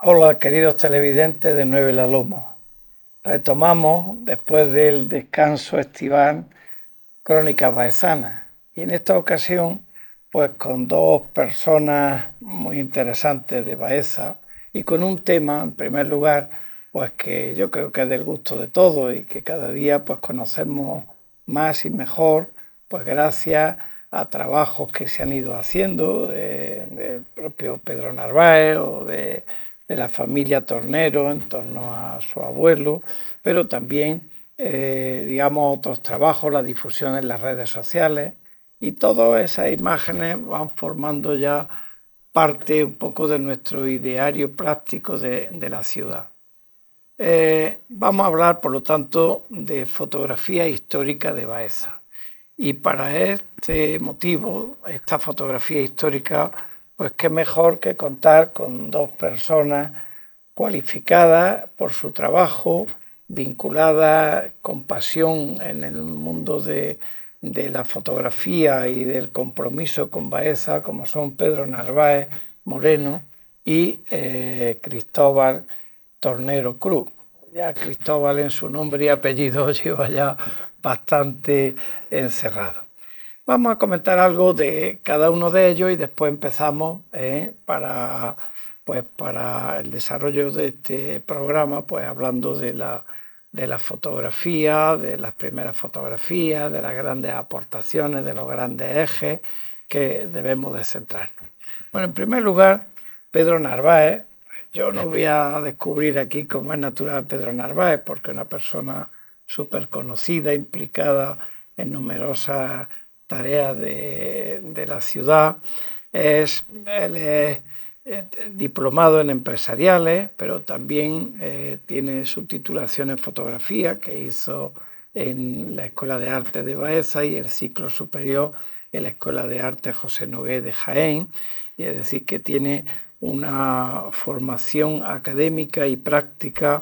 Hola, queridos televidentes de Nueve La Loma. Retomamos, después del descanso estival, Crónicas Baezanas. Y en esta ocasión, pues con dos personas muy interesantes de Baeza y con un tema, en primer lugar, pues que yo creo que es del gusto de todos y que cada día pues conocemos más y mejor, pues gracias a trabajos que se han ido haciendo del propio Pedro Narváez o de la familia Tornero en torno a su abuelo, pero también, digamos, otros trabajos, la difusión en las redes sociales, y todas esas imágenes van formando ya parte un poco de nuestro ideario práctico de la ciudad. Vamos a hablar, por lo tanto, de fotografía histórica de Baeza. Y para este motivo, esta fotografía histórica, pues qué mejor que contar con dos personas cualificadas por su trabajo, vinculadas con pasión en el mundo de la fotografía y del compromiso con Baeza, como son Pedro Narváez Moreno y Cristóbal Tornero Cruz. Ya Cristóbal en su nombre y apellido lleva ya bastante encerrado. Vamos a comentar algo de cada uno de ellos y después empezamos para el desarrollo de este programa, pues hablando de la fotografía, de las primeras fotografías, de las grandes aportaciones, de los grandes ejes que debemos de centrarnos. Bueno, en primer lugar, Pedro Narváez. Yo no voy a descubrir aquí cómo es natural Pedro Narváez, porque es una persona súper conocida, implicada en numerosas tareas de la ciudad. Él es diplomado en empresariales, pero también tiene su titulación en fotografía, que hizo en la Escuela de Arte de Baeza y el ciclo superior en la Escuela de Arte José Nogué de Jaén. Y es decir, que tiene una formación académica y práctica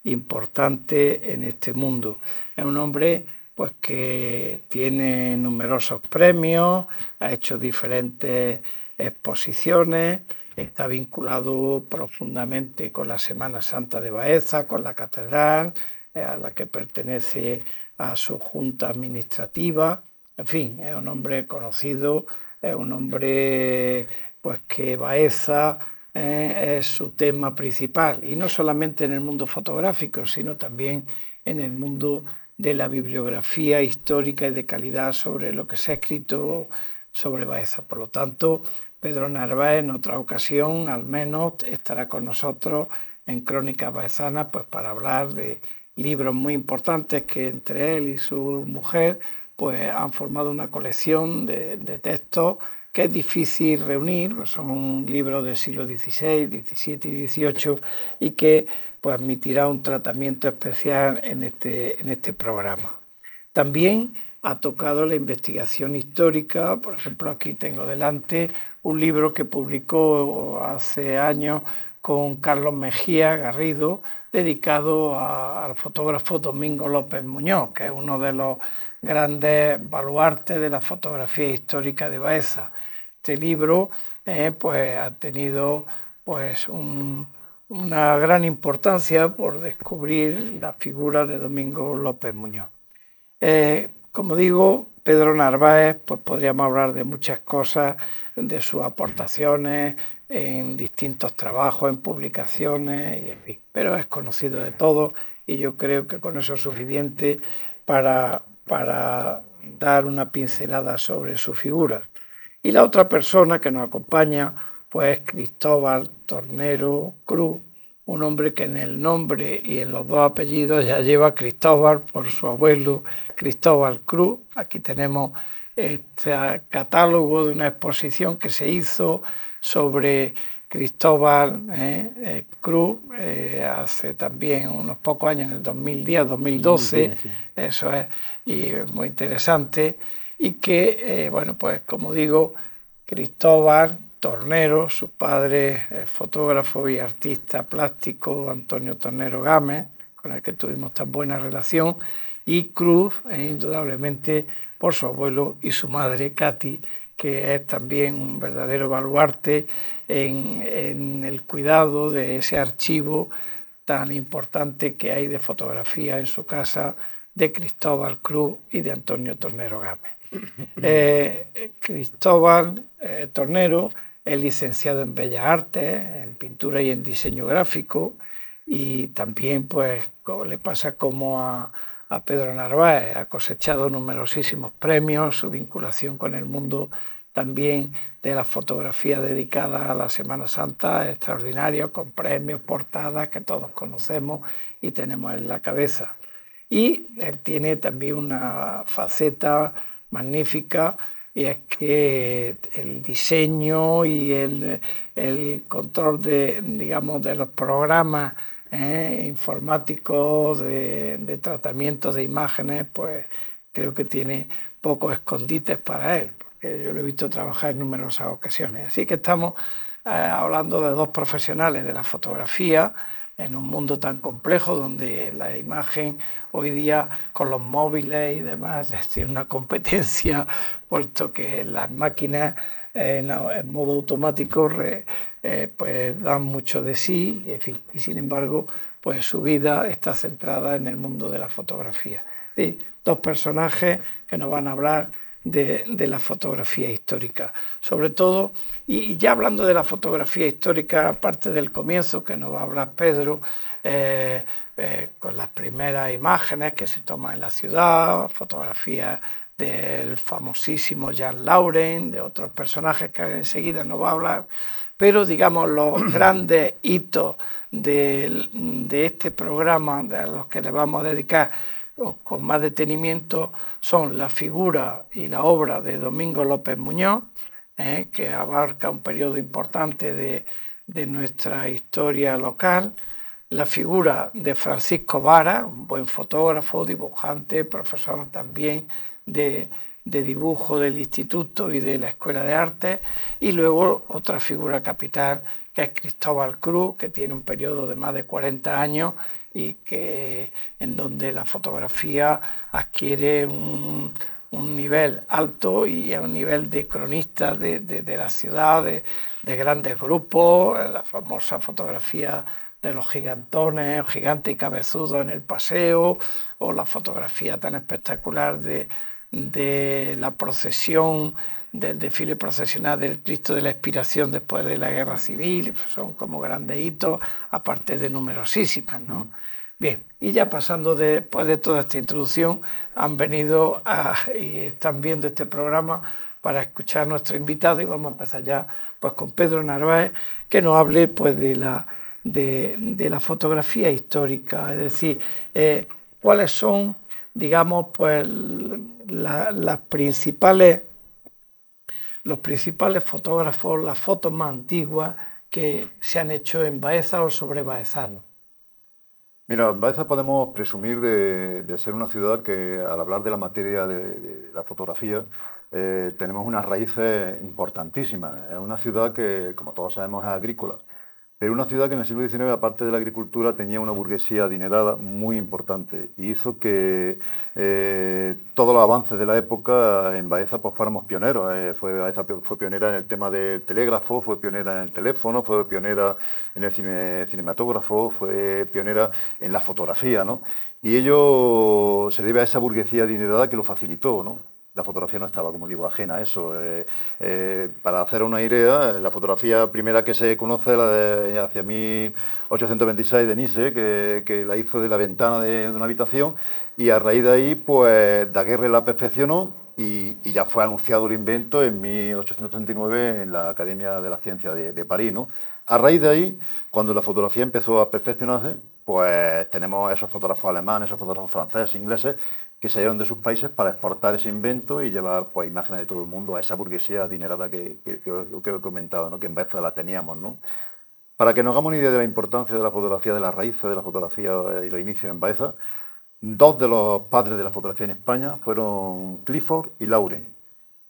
importante en este mundo. Es un hombre pues que tiene numerosos premios, ha hecho diferentes exposiciones, está vinculado profundamente con la Semana Santa de Baeza, con la catedral, a la que pertenece a su junta administrativa. En fin, es un hombre conocido, es un hombre pues que Baeza es su tema principal, y no solamente en el mundo fotográfico, sino también en el mundo de la bibliografía histórica y de calidad sobre lo que se ha escrito sobre Baeza. Por lo tanto, Pedro Narváez en otra ocasión al menos estará con nosotros en Crónicas Baezanas, pues para hablar de libros muy importantes que entre él y su mujer pues han formado una colección de textos que es difícil reunir, pues son libros del siglo XVI, XVII y XVIII, y que pues admitirá un tratamiento especial en este programa. También ha tocado la investigación histórica. Por ejemplo, aquí tengo delante un libro que publicó hace años con Carlos Mejía Garrido, dedicado al fotógrafo Domingo López Muñoz, que es uno de los grandes baluartes de la fotografía histórica de Baeza. Este libro pues ha tenido pues una gran importancia por descubrir la figura de Domingo López Muñoz. Como digo, Pedro Narváez, pues podríamos hablar de muchas cosas, de sus aportaciones en distintos trabajos, en publicaciones, y en fin, pero es conocido de todos y yo creo que con eso es suficiente para dar una pincelada sobre su figura. Y la otra persona que nos acompaña, pues es Cristóbal Tornero Cruz, un hombre que en el nombre y en los dos apellidos ya lleva Cristóbal por su abuelo Cristóbal Cruz. Aquí tenemos este catálogo de una exposición que se hizo sobre Cristóbal Cruz hace también unos pocos años, en el 2010, 2012, sí. Eso es, y es muy interesante, y que, bueno, pues como digo, Cristóbal Tornero, su padre, fotógrafo y artista plástico Antonio Tornero Gámez, con el que tuvimos tan buena relación, y Cruz, indudablemente, por su abuelo y su madre, Katy, que es también un verdadero baluarte en el cuidado de ese archivo tan importante que hay de fotografía en su casa de Cristóbal Cruz y de Antonio Tornero Gámez. Cristóbal Tornero es licenciado en Bellas Artes, en pintura y en diseño gráfico, y también pues le pasa como a Pedro Narváez, ha cosechado numerosísimos premios, su vinculación con el mundo también de la fotografía dedicada a la Semana Santa es extraordinaria, con premios, portadas que todos conocemos y tenemos en la cabeza. Y él tiene también una faceta magnífica, y es que el diseño y el control de, digamos, de los programas informáticos de tratamiento de imágenes, pues creo que tiene pocos escondites para él, porque yo lo he visto trabajar en numerosas ocasiones. Así que estamos hablando de dos profesionales de la fotografía en un mundo tan complejo donde la imagen hoy día con los móviles y demás es una competencia, puesto que las máquinas en modo automático pues dan mucho de sí, en fin, y sin embargo pues su vida está centrada en el mundo de la fotografía. Sí, dos personajes que nos van a hablar de la fotografía histórica, sobre todo, y ya hablando de la fotografía histórica, aparte del comienzo que nos va a hablar Pedro, con las primeras imágenes que se toman en la ciudad, fotografías del famosísimo Jean Laurent, de otros personajes que enseguida nos va a hablar, pero digamos los grandes hitos de este programa, de los que le vamos a dedicar con más detenimiento, son la figura y la obra de Domingo López Muñoz, que abarca un periodo importante de nuestra historia local, la figura de Francisco Vara, un buen fotógrafo, dibujante, profesor también de dibujo del instituto y de la Escuela de Arte, y luego otra figura capital que es Cristóbal Cruz, que tiene un periodo de más de 40 años y que en donde la fotografía adquiere un nivel alto y a un nivel de cronista de la ciudad, de grandes grupos, la famosa fotografía de los gigantones, gigante y cabezudo en el paseo, o la fotografía tan espectacular de la procesión, del desfile procesional del Cristo de la Expiración después de la Guerra Civil. Son como grandes hitos, aparte de numerosísimas, ¿no? Bien, y ya pasando después de toda esta introducción, han venido y están viendo este programa para escuchar a nuestro invitado, y vamos a empezar ya pues con Pedro Narváez, que nos hable pues de la fotografía histórica, es decir, cuáles son, digamos, pues las principales, los principales fotógrafos, las fotos más antiguas que se han hecho en Baeza o sobre Baezano. Mira, Baeza podemos presumir de ser una ciudad que, al hablar de la materia de la fotografía, tenemos unas raíces importantísimas. Es una ciudad que, como todos sabemos, es agrícola. Pero una ciudad que en el siglo XIX, aparte de la agricultura, tenía una burguesía adinerada muy importante y hizo que todos los avances de la época en Baeza pues fuéramos pioneros. Baeza fue pionera en el tema del telégrafo, fue pionera en el teléfono, fue pionera en el cinematógrafo, fue pionera en la fotografía, ¿no? Y ello se debe a esa burguesía adinerada que lo facilitó, ¿no? La fotografía no estaba, como digo, ajena a eso. Para hacer una idea, la fotografía primera que se conoce, la de hacia 1826 de Nice, que la hizo de la ventana de una habitación, y a raíz de ahí, pues Daguerre la perfeccionó y ya fue anunciado el invento en 1839 en la Academia de la Ciencia de París, ¿no? A raíz de ahí, cuando la fotografía empezó a perfeccionarse, pues tenemos esos fotógrafos alemanes, esos fotógrafos franceses, ingleses, que salieron de sus países para exportar ese invento y llevar pues, imágenes de todo el mundo a esa burguesía adinerada que he comentado, ¿no? Que en Baeza la teníamos, ¿no? Para que nos hagamos una idea de la importancia de la fotografía, de las raíces de la fotografía y los inicios en Baeza, dos de los padres de la fotografía en España fueron Clifford y Laurent.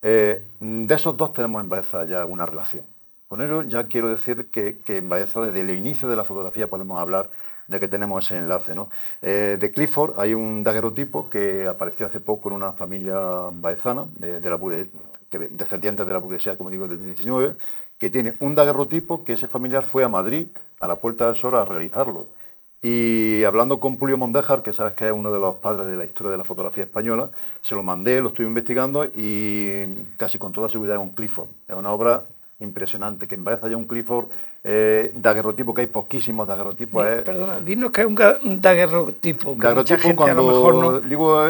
De esos dos tenemos en Baeza ya una relación. Con ello ya quiero decir que en Baeza, desde el inicio de la fotografía, podemos hablar de que tenemos ese enlace, ¿no? De Clifford hay un daguerrotipo que apareció hace poco en una familia baezana, descendientes de la burguesía, como digo, del 19, que tiene un daguerrotipo que ese familiar fue a Madrid, a la Puerta del Sol, a realizarlo. Y hablando con Julio Mondéjar, que sabes que es uno de los padres de la historia de la fotografía española, se lo mandé, lo estuve investigando y casi con toda seguridad es un Clifford. Es una obra impresionante, que en Baeza haya un Clifford daguerrotipo, que hay poquísimos daguerrotipos. Perdona, dinos que es un daguerrotipo, que mucha Daguerrotipo, gente a lo mejor no. cuando digo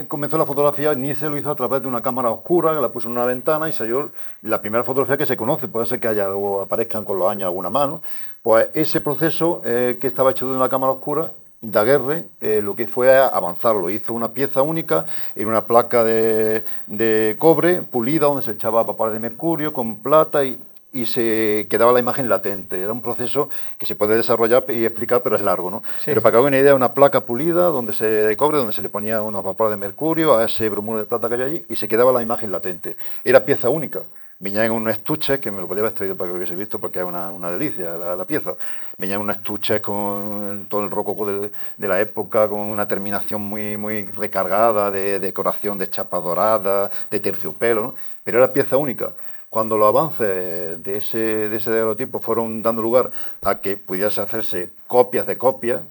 comenzó la fotografía, ni se lo hizo a través de una cámara oscura, que la puso en una ventana y salió la primera fotografía que se conoce. Puede ser que haya algo, aparezcan con los años alguna mano. Pues ese proceso que estaba hecho de una cámara oscura, Daguerre, lo que fue a avanzarlo. Hizo una pieza única en una placa de cobre pulida donde se echaba vapor de mercurio con plata y se quedaba la imagen latente. Era un proceso que se puede desarrollar y explicar, pero es largo, ¿no? Sí, Pero para que haga una idea, una placa pulida de cobre, donde se le ponía unos vapores de mercurio a ese bromuro de plata que hay allí y se quedaba la imagen latente. Era pieza única. Venía en un estuche, que me lo podía haber traído para que lo hubiese visto, porque es una delicia la pieza. Venía en un estuche con todo el rococó de la época, con una terminación muy recargada de decoración de chapa dorada, de terciopelo, ¿no? Pero era pieza única. Cuando los avances de ese daguerrotipo fueron dando lugar a que pudiese hacerse copias de copias,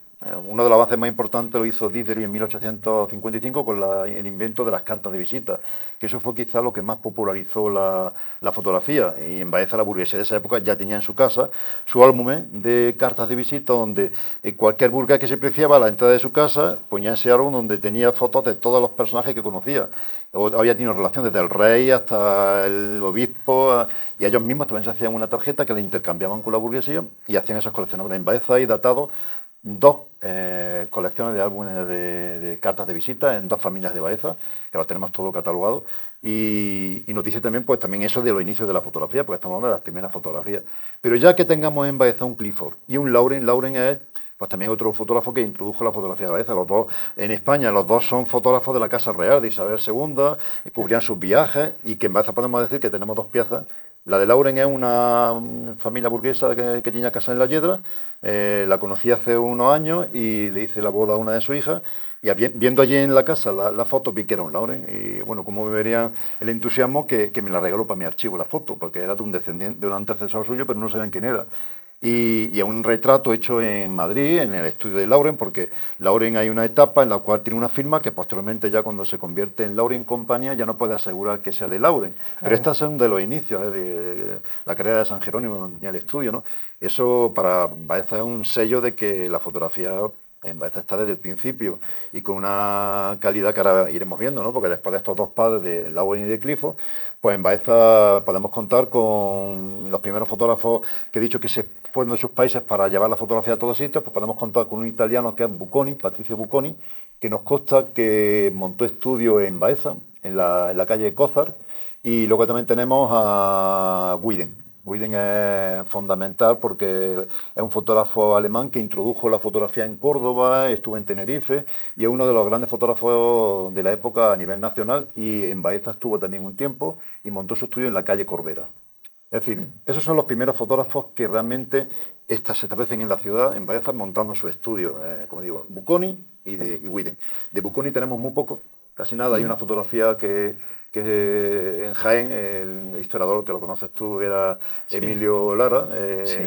uno de los avances más importantes lo hizo Didery en 1855 con el invento de las cartas de visita, que eso fue quizá lo que más popularizó la fotografía. Y en Baeza la burguesía de esa época ya tenía en su casa su álbum de cartas de visita donde cualquier burgués que se preciaba a la entrada de su casa ponía ese álbum donde tenía fotos de todos los personajes que conocía. Había tenido relación desde el rey hasta el obispo, y ellos mismos también se hacían una tarjeta que la intercambiaban con la burguesía y hacían esas colecciones. En Baeza hay datados dos colecciones de álbumes de cartas de visita en dos familias de Baeza, que lo tenemos todo catalogado, y nos dice también, pues también eso de los inicios de la fotografía, porque estamos hablando de las primeras fotografías. Pero ya que tengamos en Baeza un Clifford y un Lauren es pues también otro fotógrafo que introdujo la fotografía de Baeza. Los dos, en España, los dos son fotógrafos de la Casa Real de Isabel II, cubrían sus viajes, y que en Baeza podemos decir que tenemos dos piezas. La de Lauren es una familia burguesa que tenía casa en La Yedra. La conocí hace unos años y le hice la boda a una de sus hijas. Y viendo allí en la casa la foto, vi que era un Lauren. Y bueno, como me verían el entusiasmo que me la regaló para mi archivo la foto, porque era de un descendiente, de un antecesor suyo, pero no sabían quién era. Y es un retrato hecho en Madrid, en el estudio de Lauren, porque Lauren hay una etapa en la cual tiene una firma que posteriormente, ya cuando se convierte en Lauren Compañía, ya no puede asegurar que sea de Lauren. Pero claro. estas son de los inicios, de la carrera de San Jerónimo, donde tenía el estudio, ¿no? Eso para Baeza es un sello de que la fotografía en Baeza está desde el principio y con una calidad que ahora iremos viendo, ¿no? Porque después de estos dos padres, de Lauren y de Clifford, pues en Baeza podemos contar con los primeros fotógrafos que he dicho que se fueron de sus países para llevar la fotografía a todos sitios. Pues podemos contar con un italiano que es Bucconi, Patricio Bucconi, que nos consta que montó estudio en Baeza, en la calle Cózar, y luego también tenemos a Widen. Widen es fundamental porque es un fotógrafo alemán que introdujo la fotografía en Córdoba, estuvo en Tenerife y es uno de los grandes fotógrafos de la época a nivel nacional, y en Baeza estuvo también un tiempo y montó su estudio en la calle Corbera. Es decir, esos son los primeros fotógrafos que realmente se establecen en la ciudad, en Baeza, montando su estudio, como digo, Bucconi y Widen. De Bucconi tenemos muy poco, casi nada. Hay una Mm. fotografía que en Jaén, el historiador que lo conoces tú, era Sí, Emilio Lara, sí.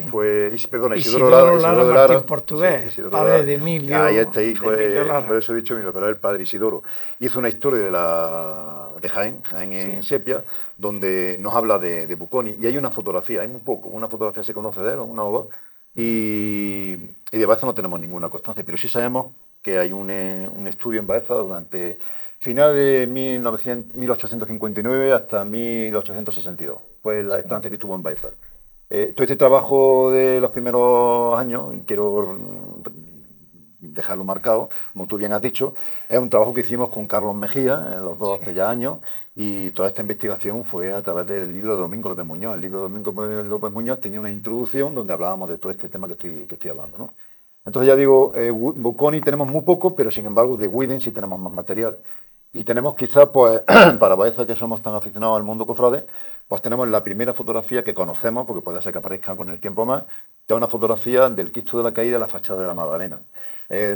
perdona, Isidoro Lara, Isidoro Lara Isidoro de Martín Lara, sí, Portugués, Isidoro padre Lara, de ahí Emilio, este de hijo, Emilio por Lara. eso he dicho Emilio, pero es el padre Isidoro. Hizo una historia de Jaén, Jaén en Sí. sepia, donde nos habla de Bucconi, y hay una fotografía, hay muy poco, una fotografía se conoce de él, una o dos, y de Baeza no tenemos ninguna constancia, pero sí sabemos que hay un estudio en Baeza durante final de 1859 hasta 1862, fue la estancia que estuvo en Baeza. Todo este trabajo de los primeros años, quiero dejarlo marcado, como tú bien has dicho, es un trabajo que hicimos con Carlos Mejía, los dos hace Sí. ya años, y toda esta investigación fue a través del libro de Domingo López Muñoz. El libro de Domingo López Muñoz tenía una introducción donde hablábamos de todo este tema que estoy hablando, ¿no? Entonces ya digo, Bucconi tenemos muy poco, pero sin embargo de Widen sí tenemos más material. Y tenemos quizás, pues, para Baeza que somos tan aficionados al mundo cofrade, pues tenemos la primera fotografía que conocemos, porque puede ser que aparezca con el tiempo más, que es una fotografía del Cristo de la Caída de la fachada de la Magdalena,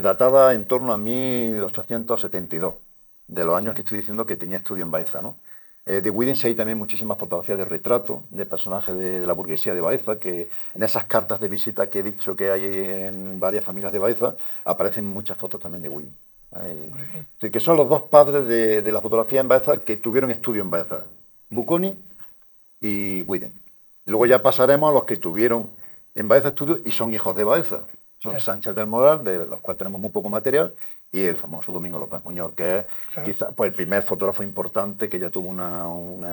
datada en torno a 1872, de los años que estoy diciendo que tenía estudio en Baeza, ¿no? De Widens hay también muchísimas fotografías de retrato de personajes de la burguesía de Baeza, que en esas cartas de visita que he dicho que hay en varias familias de Baeza, aparecen muchas fotos también de Widens. Muy bien. Sí, que son los dos padres de la fotografía en Baeza que tuvieron estudio en Baeza, Buconi y Widen. Luego ya pasaremos a los que tuvieron en Baeza estudio y son hijos de Baeza. Son Claro, Sánchez del Moral, de los cuales tenemos muy poco material, y el famoso Domingo López Muñoz, que es claro, quizá pues, el primer fotógrafo importante que ya tuvo en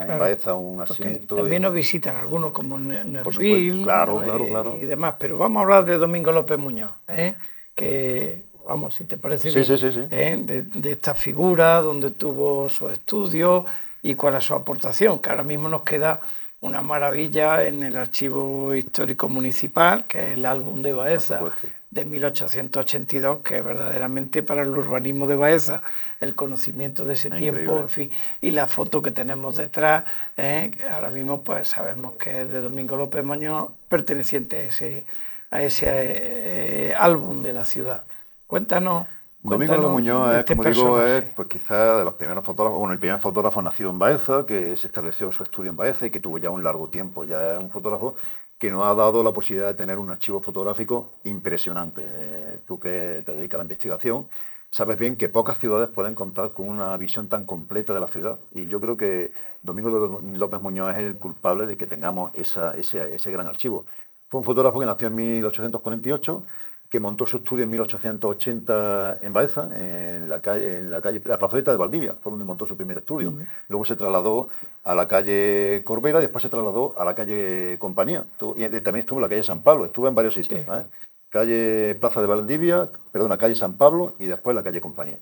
claro. Baeza un Porque asiento. también nos visitan algunos como Por supuesto, Neville, claro, ¿no? claro, Y claro. demás. Pero vamos a hablar de Domingo López Muñoz, ¿eh? Que, vamos, si te parece Sí, bien, sí, sí, sí. ¿eh? De esta figura, donde tuvo su estudio y cuál es su aportación, que ahora mismo nos queda una maravilla en el Archivo Histórico Municipal, que es el álbum de Por Baeza supuesto. de 1882, que verdaderamente para el urbanismo de Baeza, el conocimiento de ese Es tiempo, increíble. en fin, y la foto que tenemos detrás, que ahora mismo pues sabemos que es de Domingo López Muñoz, perteneciente a ese álbum de la ciudad. Cuéntanos, Domingo López cuéntanos Muñoz de es, este como digo, es personaje. pues quizá de los primeros fotógrafos, bueno, el primer fotógrafo nacido en Baeza, que se estableció su estudio en Baeza y que tuvo ya un largo tiempo. Ya es un fotógrafo que nos ha dado la posibilidad de tener un archivo fotográfico impresionante. Tú que te dedicas a la investigación, sabes bien que pocas ciudades pueden contar con una visión tan completa de la ciudad. Y yo creo que López Muñoz es el culpable de que tengamos ese gran archivo. Fue un fotógrafo que nació en 1848, que montó su estudio en 1880 en Baeza, la plazoleta de Valdivia, fue donde montó su primer estudio. Ujú. Luego se trasladó a la calle Corbera y después se trasladó a la calle Compañía. Y también estuvo en la calle San Pablo, estuvo en varios sitios, Sí, ¿eh? Calle Plaza de Valdivia, perdona, calle San Pablo y después la calle Compañía.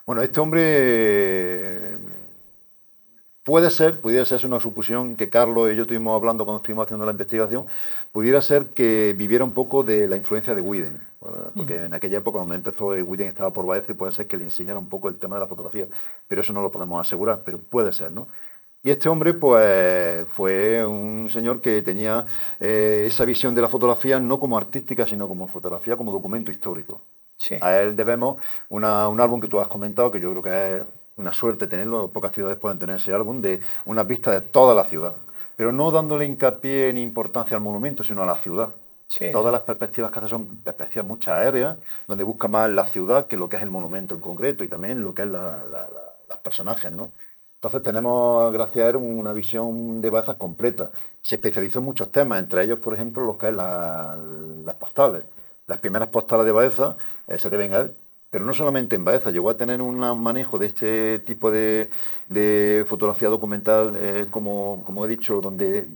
Bueno, este hombre pudiera ser una suposición que Carlos y yo estuvimos hablando cuando estuvimos haciendo la investigación, pudiera ser que viviera un poco de la influencia de Widen, ujú, porque en aquella época cuando empezó Widen estaba por Baeza y puede ser que le enseñara un poco el tema de la fotografía, pero eso no lo podemos asegurar, pero puede ser, ¿no? Y este hombre, pues, fue un señor que tenía esa visión de la fotografía no como artística, sino como fotografía, como documento histórico. sí, A él debemos un álbum que tú has comentado, que yo creo que es una suerte tenerlo, pocas ciudades pueden tener ese álbum, de una vista de toda la ciudad, pero no dándole hincapié ni importancia al monumento, sino a la ciudad. sí, Todas las perspectivas que hace son perspectivas muchas aéreas, donde busca más la ciudad que lo que es el monumento en concreto y también lo que es los personajes, ¿no? Entonces tenemos, gracias a él, una visión de Baeza completa. Se especializó en muchos temas, entre ellos, por ejemplo, los que es las postales. Las primeras postales de Baeza se deben a él. Pero no solamente en Baeza, llegó a tener un manejo de este tipo de fotografía documental, como he dicho, donde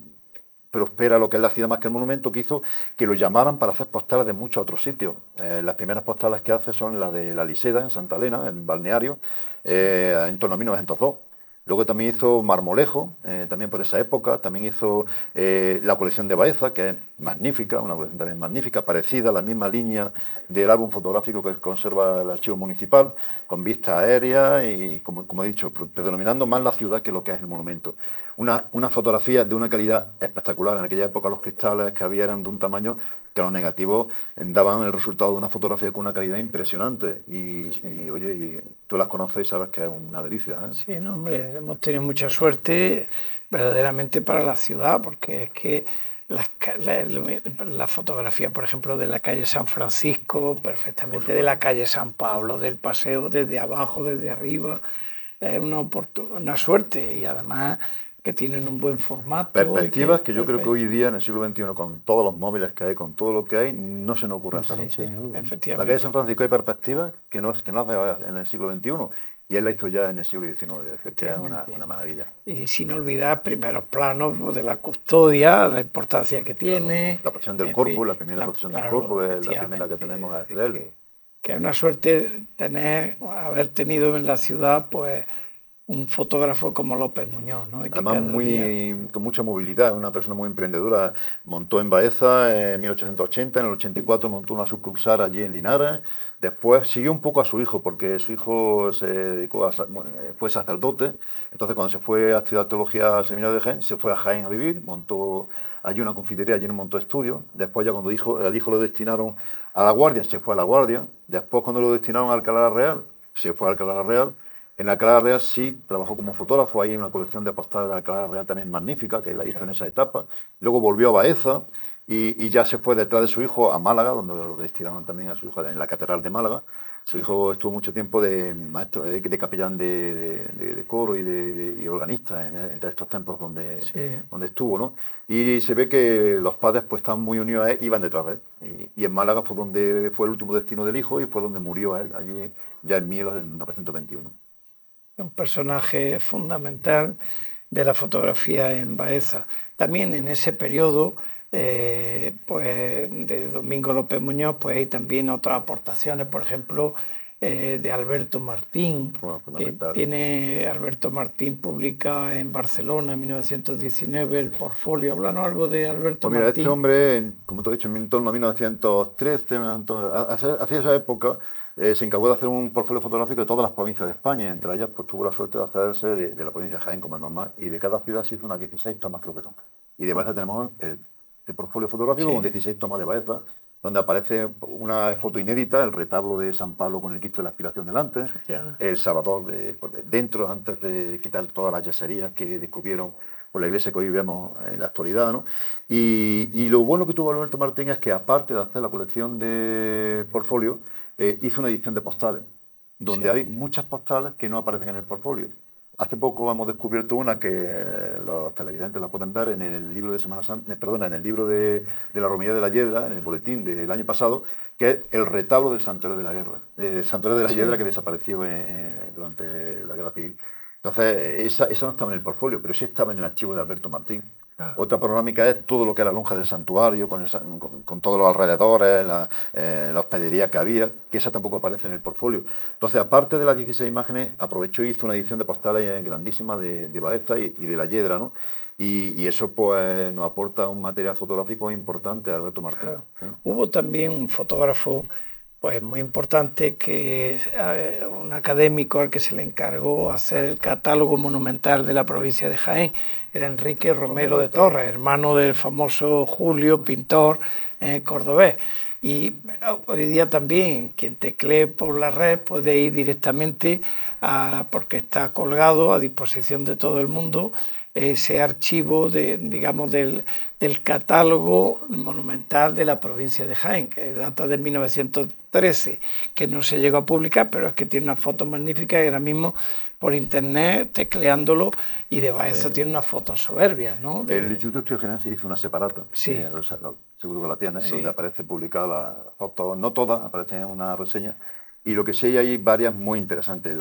prospera lo que es la ciudad más que el monumento, que hizo que lo llamaran para hacer postales de muchos otros sitios. Las primeras postales que hace son las de La Liseda, en Santa Elena, en Balneario, en torno a 1902. Luego también hizo Marmolejo, también por esa época. También hizo la colección de Baeza, que es magnífica, una colección también magnífica, parecida a la misma línea del álbum fotográfico que conserva el archivo municipal, con vista aérea y, como he dicho, predominando más la ciudad que lo que es el monumento. Una fotografía de una calidad espectacular. En aquella época los cristales que había eran de un tamaño que los negativos daban el resultado de una fotografía con una calidad impresionante. sí. Oye, y tú las conoces y sabes que es una delicia, ¿eh? Sí, no, hombre, hemos tenido mucha suerte verdaderamente para la ciudad, porque es que la fotografía, por ejemplo, de la calle San Francisco, Por perfectamente de la supuesto. calle San Pablo, del paseo desde abajo, desde arriba, es una suerte y además que tienen un buen formato y que Perspectivas que yo creo que hoy día en el siglo XXI, con todos los móviles que hay, con todo lo que hay, no se nos ocurre sí, hacerlo. sí, La calle efectivamente. San Francisco hay perspectivas que no hace en el siglo XXI y él la hizo ya en el siglo XIX, es decir, que es Efectivamente. una maravilla. Y sin olvidar primeros planos pues, de la custodia, la importancia que Claro. tiene, La posición del en fin, corpus, la primera posición del claro, corpus, es la primera que efectivamente. tenemos Es es decir, de él. que es una suerte haber tenido en la ciudad, pues, un fotógrafo como López Muñoz, ¿no? Y que Además, cada día... con mucha movilidad, una persona muy emprendedora. Montó en Baeza en 1880, en el 84 montó una sucursal allí en Linares. Después siguió un poco a su hijo, porque su hijo se dedicó bueno, fue sacerdote. Entonces, cuando se fue a estudiar teología al seminario de Jaén, se fue a Jaén a vivir, montó allí una confitería, allí no montó estudios. Después, ya cuando el hijo lo destinaron a La Guardia, se fue a La Guardia. Después, cuando lo destinaron a Alcalá la Real, se fue a Alcalá la Real. En Alcalá Real sí trabajó como fotógrafo, hay una colección de postales de Alcalá Real también magnífica, que la hizo en esa etapa. Luego volvió a Baeza y ya se fue detrás de su hijo a Málaga, donde lo destinaron también a su hijo en la Catedral de Málaga. Su hijo estuvo mucho tiempo de maestro, de capellán de coro y organista en estos templos Sí. donde estuvo, ¿no? Y se ve que los padres pues estaban muy unidos a él, iban detrás de él. Y en Málaga fue donde fue el último destino del hijo y fue donde murió él, allí ya en 1921. Un personaje fundamental de la fotografía en Baeza. También en ese periodo, pues, de Domingo López Muñoz, pues hay también otras aportaciones, por ejemplo, de Alberto Martín, Bueno, que fundamental. tiene Alberto Martín publica en Barcelona en 1919 el Portfolio. Háblanos algo de Alberto Pues mira, este Martín. hombre, como te he dicho, en torno a 1913, hacia esa época, se encargó de hacer un portfolio fotográfico de todas las provincias de España. Entre ellas, pues tuvo la suerte de hacerse de la provincia de Jaén, como es normal. Y de cada ciudad se hizo unas 16 tomas, creo que son. Y de Baeza tenemos este portfolio fotográfico con Sí, 16 tomas de Baeza, donde aparece una foto inédita, el retablo de San Pablo con el Cristo de la Aspiración delante, efectivamente. el Salvador dentro, antes de quitar todas las yeserías que descubrieron por la iglesia que hoy vemos en la actualidad, ¿no? Y lo bueno que tuvo Alberto Martín es que, aparte de hacer la colección de portfolio, hizo una edición de postales, Sí, donde hay muchas postales que no aparecen en el portfolio. Hace poco hemos descubierto una que los televidentes la pueden ver en el libro de Semana Santa, perdona, en el libro de la Romería de la Yedra, en el boletín del año pasado, que es el retablo del Santuario de la Guerra, Santuario de la Yedra sí, que desapareció durante la Guerra Civil. Entonces, esa no estaba en el portfolio, pero sí estaba en el archivo de Alberto Martín. claro. Otra panorámica es todo lo que era la lonja del santuario, con todos los alrededores, la hospedería que había, que esa tampoco aparece en el portfolio. Entonces, aparte de las 16 imágenes, aprovechó y hizo una edición de postales grandísima de Baeza y de la Yedra, ¿no? Y eso pues nos aporta un material fotográfico importante a Alberto Martín, Claro. ¿no? Hubo también un fotógrafo pues muy importante que un académico al que se le encargó hacer el catálogo monumental de la provincia de Jaén, era Enrique Romero Romero de de Torres. Torres, hermano del famoso Julio, pintor cordobés. Y hoy día también quien teclee por la red puede ir directamente porque está colgado a disposición de todo el mundo ese archivo de, digamos, del catálogo monumental de la provincia de Jaén, que data de 1913, que no se llegó a publicar, pero es que tiene una foto magnífica y ahora mismo por internet, tecleándolo, y de Baeza Sí. tiene unas fotos soberbias, ¿no? El Instituto de Estudios Generales hizo una separata, Sí, seguro que la tiene, en donde sí, aparece publicada la foto, no todas, aparecen en una reseña, y lo que sí hay varias muy interesantes.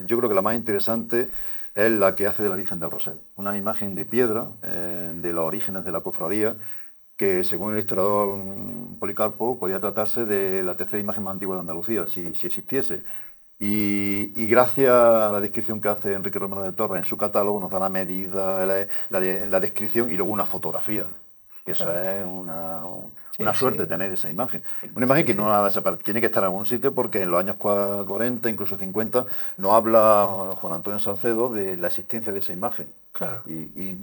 Yo creo que la más interesante es la que hace de la Virgen del Rosel, una imagen de piedra de los orígenes de la cofradía, que según el historiador Policarpo podía tratarse de la tercera imagen más antigua de Andalucía, si existiese. Y gracias a la descripción que hace Enrique Romero de Torres en su catálogo, nos da la medida, la descripción y luego una fotografía. Que eso claro, es sí, una suerte sí, tener esa imagen. Una imagen sí, que no sí, tiene que estar en algún sitio porque en los años 40, incluso 50, no habla Juan Antonio Salcedo de la existencia de esa imagen. claro. Y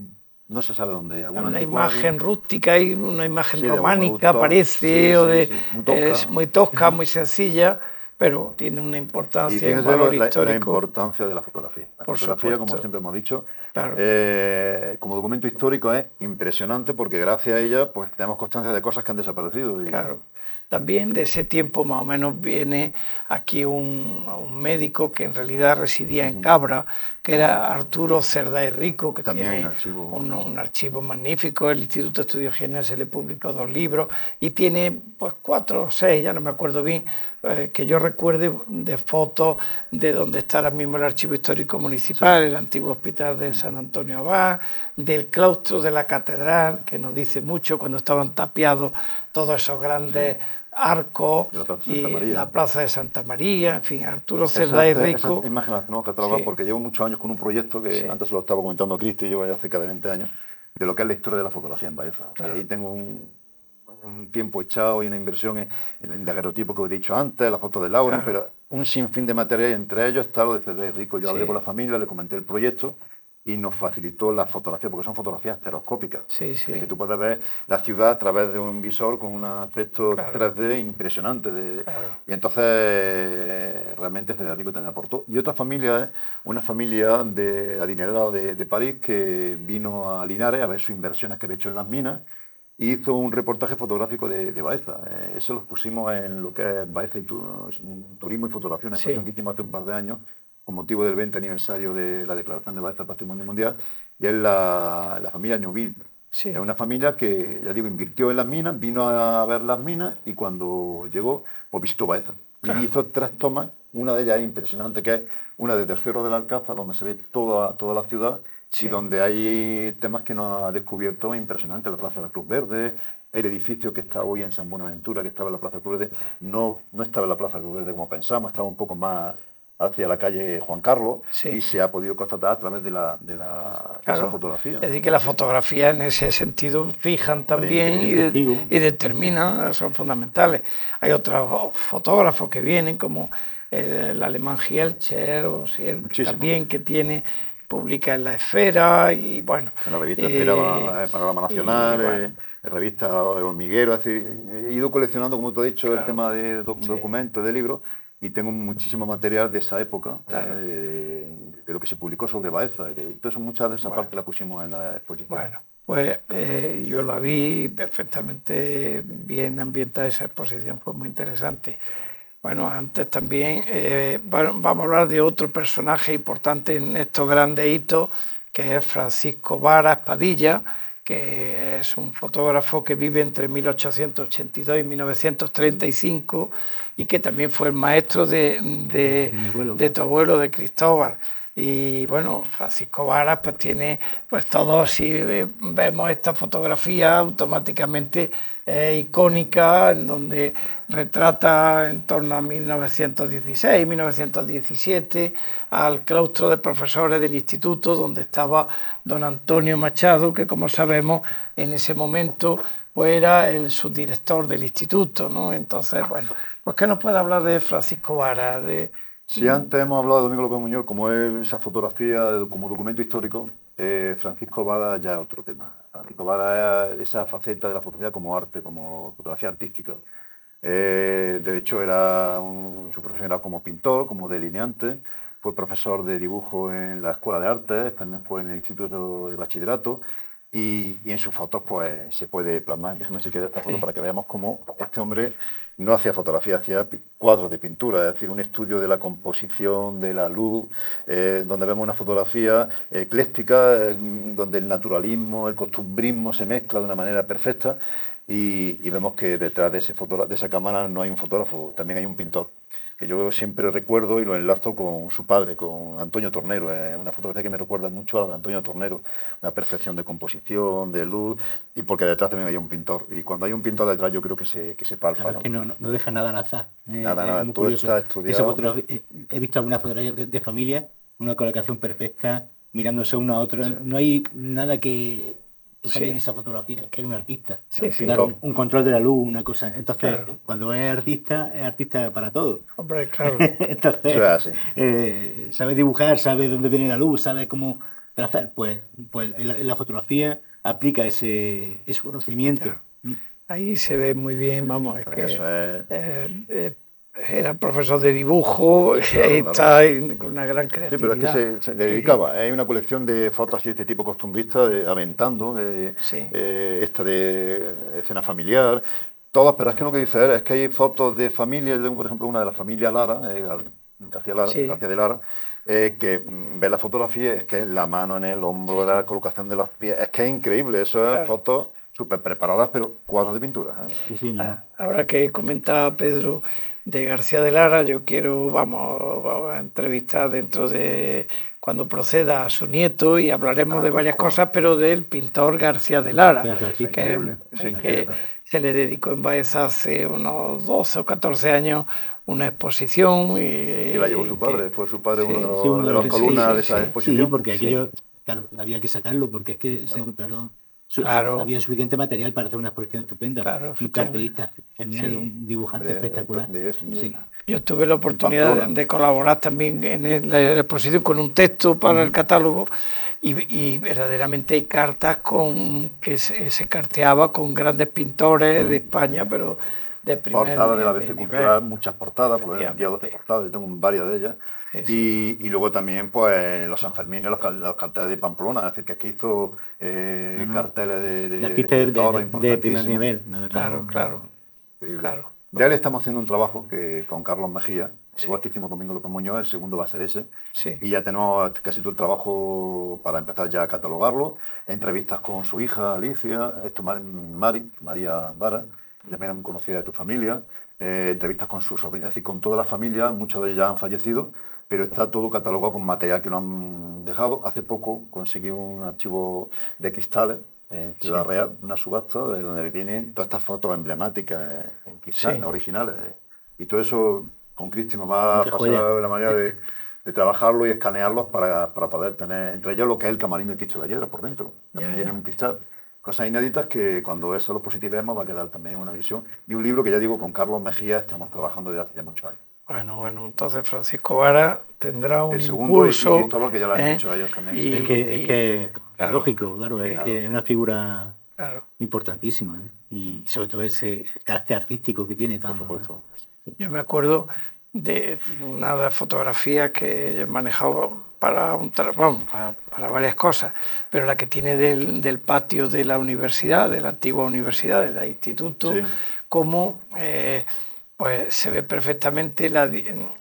no se sabe dónde. Es Algún una anticuario, imagen rústica y una imagen sí, de románica, autor, sí, parece, o sí, de, sí, muy es tosca. muy tosca, muy sencilla, pero tiene una Y importancia y un fíjense valor la histórico, importancia de la fotografía. La por fotografía, como supuesto. siempre hemos dicho, Claro, como documento histórico es impresionante porque gracias a ella pues tenemos constancia de cosas que han desaparecido. claro. También de ese tiempo más o menos viene aquí un médico que en realidad residía en Ujú. Cabra, que era Arturo Cerda y Rico, que También hay un tiene archivo. un archivo magnífico. El Instituto de Estudios Generales se le publicó 2 libros y tiene pues 4 o 6, ya no me acuerdo bien, que yo recuerde de fotos de donde está ahora mismo el Archivo Histórico Sí. Municipal, el antiguo hospital de San Ujú. Antonio Abad, del claustro de la catedral, que nos dice mucho cuando estaban tapiados todos esos Sí. grandes arcos Y la Plaza de y Santa María. la Plaza de Santa María, en fin, Arturo Cerdá y Rico. Esas imágenes las tenemos que trabajar Sí, porque llevo muchos años con un proyecto que sí, antes se lo estaba comentando a Cristi, llevo ya cerca de 20 años, de lo que es la historia de la fotografía en Baeza. O sea, ahí claro, tengo un tiempo echado y una inversión en el daguerrotipo que os he dicho antes, la foto de Lauren, claro, pero un sinfín de material, entre ellos está lo de Cerdá y Rico. Yo hablé con sí, la familia, le comenté el proyecto y nos facilitó la fotografía, porque son fotografías estereoscópicas, sí, de que sí, tú puedes ver la ciudad a través de un visor con un aspecto claro, 3D impresionante. claro, Y entonces realmente Federico también aportó. Y otra familia es una familia de adinerada de París que vino a Linares a ver sus inversiones que había hecho en las minas y hizo un reportaje fotográfico de Baeza. Eso lo pusimos en lo que es Baeza y Turismo y Fotografía, una exposición sí, que hicimos hace un par de años con motivo del 20 aniversario de la Declaración de Baeza Patrimonio Mundial, y es la familia Neuville. Es sí, una familia que, ya digo, invirtió en las minas, vino a ver las minas y cuando llegó, pues visitó Baeza. Y claro, hizo 3 tomas, una de ellas es impresionante, que es una desde el Cerro del Alcázar, donde se ve toda la ciudad y sí, donde hay temas que nos ha descubierto impresionantes. La Plaza de la Cruz Verde, el edificio que está hoy en San Buenaventura, que estaba en la Plaza de la Cruz Verde, no estaba en la Plaza de la Cruz Verde como pensamos, estaba un poco más hacia la calle Juan Carlos y sí, se ha podido constatar a través de esa claro. fotografía. Es decir, que Es las decir, fotografías en ese sentido fijan hombre, también increíble. Testigo. y determinan, son fundamentales. Hay otros fotógrafos que vienen, como el alemán Gielcher, o Muchísimo. también que tiene, publica en La Esfera, y bueno, En la revista Esfera, eh, Panorama y Nacional, bueno, en revista El Hormiguero. Es decir, he ido coleccionando, como te he dicho, el claro, tema de sí, documentos, de libros, y tengo muchísimo material de esa época, claro, de lo que se publicó sobre Baeza. Entonces, muchas de esa bueno. parte la pusimos en la exposición. Bueno, pues yo la vi perfectamente bien ambientada, esa exposición fue muy interesante. Bueno, antes también vamos a hablar de otro personaje importante en estos grandes hitos, que es Francisco Vara Espadilla, que es un fotógrafo que vive entre 1882 y 1935 y que también fue el maestro De mi abuelo, de claro. tu abuelo, de Cristóbal. Y bueno, Francisco Varas pues tiene, pues todos si vemos esta fotografía automáticamente icónica, en donde retrata en torno a 1916, 1917, al claustro de profesores del instituto, donde estaba don Antonio Machado, que como sabemos en ese momento pues era el subdirector del instituto, ¿no? Entonces, bueno, pues ¿qué nos puede hablar de Francisco Varas? Si antes hemos hablado de Domingo López Muñoz, como es esa fotografía como documento histórico, Francisco Vara ya es otro tema. Francisco Vara es esa faceta de la fotografía como arte, como fotografía artística. De hecho, su profesión era como pintor, como delineante. Fue profesor de dibujo en la Escuela de Artes, también fue en el Instituto de Bachillerato. Y en sus fotos, pues, se puede plasmar. Déjame si quieres esta foto Sí, para que veamos cómo este hombre no hacía fotografía, hacía cuadros de pintura, es decir, un estudio de la composición, de la luz, donde vemos una fotografía ecléctica, donde el naturalismo, el costumbrismo se mezcla de una manera perfecta y vemos que detrás de de esa cámara no hay un fotógrafo, también hay un pintor, que yo siempre recuerdo y lo enlazo con su padre, con Antonio Tornero. Es una fotografía que me recuerda mucho a la de Antonio Tornero, una perfección de composición, de luz, y porque detrás también hay un pintor. Y cuando hay un pintor detrás yo creo que se palpa, Claro, es ¿no? que no deja nada al azar. Nada, Es nada, muy todo curioso. está Esa estudiado. fotografía, he visto algunas fotografías de familia, una colocación perfecta, mirándose uno a otro. sí, No hay nada que falle en sí, esa fotografía, que era un artista. Es sí, un sí, Claro, pintor. un control de la luz, una cosa. Entonces, claro, cuando es artista para todo. hombre, claro, Eso Entonces, es así. sabe dibujar, sabe dónde viene la luz, sabe cómo trazar. Pues en la fotografía aplica ese conocimiento. claro. Ahí se ve muy bien, vamos, es que Eso es, era profesor de dibujo, claro, claro. está con una gran Sí, pero es que creatividad. se le Sí, sí, dedicaba. Hay una colección de fotos así de este tipo costumbrista, de Aventando, sí, esta de escena familiar, todas, pero es que lo que dice él es que hay fotos de familia, yo tengo, por ejemplo, una de la familia Lara, sí, García de Lara, que ve la fotografía, es que es la mano en el Sí, hombro, la sí. colocación de los pies, es que es increíble, eso es claro. fotos súper preparadas, pero cuadros de pintura. Sí, sí, no, no. Ahora que comentaba Pedro de García de Lara, yo quiero, vamos a entrevistar dentro de cuando proceda a su nieto, y hablaremos de varias cosas, pero del pintor García de Lara, que se le dedicó en Baeza hace unos 12 o 14 años una exposición. Que la llevó su padre, fue su padre uno de las columnas de esa exposición. Sí, porque aquello, claro, había que sacarlo porque es que se encontraron. Claro. Había suficiente material para hacer una exposición estupenda. Claro, Un cartelista genial, un dibujante espectacular. Sí. Yo tuve la oportunidad de colaborar también en la exposición con un texto para el catálogo, y verdaderamente hay cartas que se carteaba con grandes pintores de España, pero de primer portadas de la ABC Cultural, nivel. muchas portadas, porque he enviado 12 portadas, yo tengo varias de ellas. Y luego también pues los Sanfermines, los carteles de Pamplona, es decir, que aquí hizo carteles de primer nivel. Claro. Ya le estamos haciendo un trabajo con Carlos Mejía, igual que hicimos Domingo López Muñoz, el segundo va a ser ese, y ya tenemos casi todo el trabajo para empezar ya a catalogarlo, entrevistas con su hija Alicia, María Vara, también conocida de tu familia, entrevistas con sus sobrinas, es decir, con toda la familia, muchos de ellos ya han fallecido, pero está todo catalogado con material que nos han dejado. Hace poco conseguí un archivo de cristales en Ciudad Real, una subasta de donde vienen todas estas fotos emblemáticas en cristal, originales. Y todo eso con Cristi me va a pasar la manera de trabajarlo y escanearlos para poder tener, entre ellos lo que es el camarín del Cristo de la Hiedra por dentro. También tiene un cristal. Cosas inéditas que cuando eso lo positivemos va a quedar también una visión. Y un libro que ya digo, con Carlos Mejía estamos trabajando desde hace ya muchos años. Bueno, entonces Francisco Vara tendrá un segundo impulso. Y Cristóbal, que ya lo han dicho ellos también. Es que lógico, claro, es una figura importantísima, y sobre todo ese carácter artístico que tiene. Por supuesto. Yo me acuerdo de una de las fotografías que yo he manejado para varias cosas, pero la que tiene del patio de la universidad, de la antigua universidad, del instituto, como pues se ve perfectamente,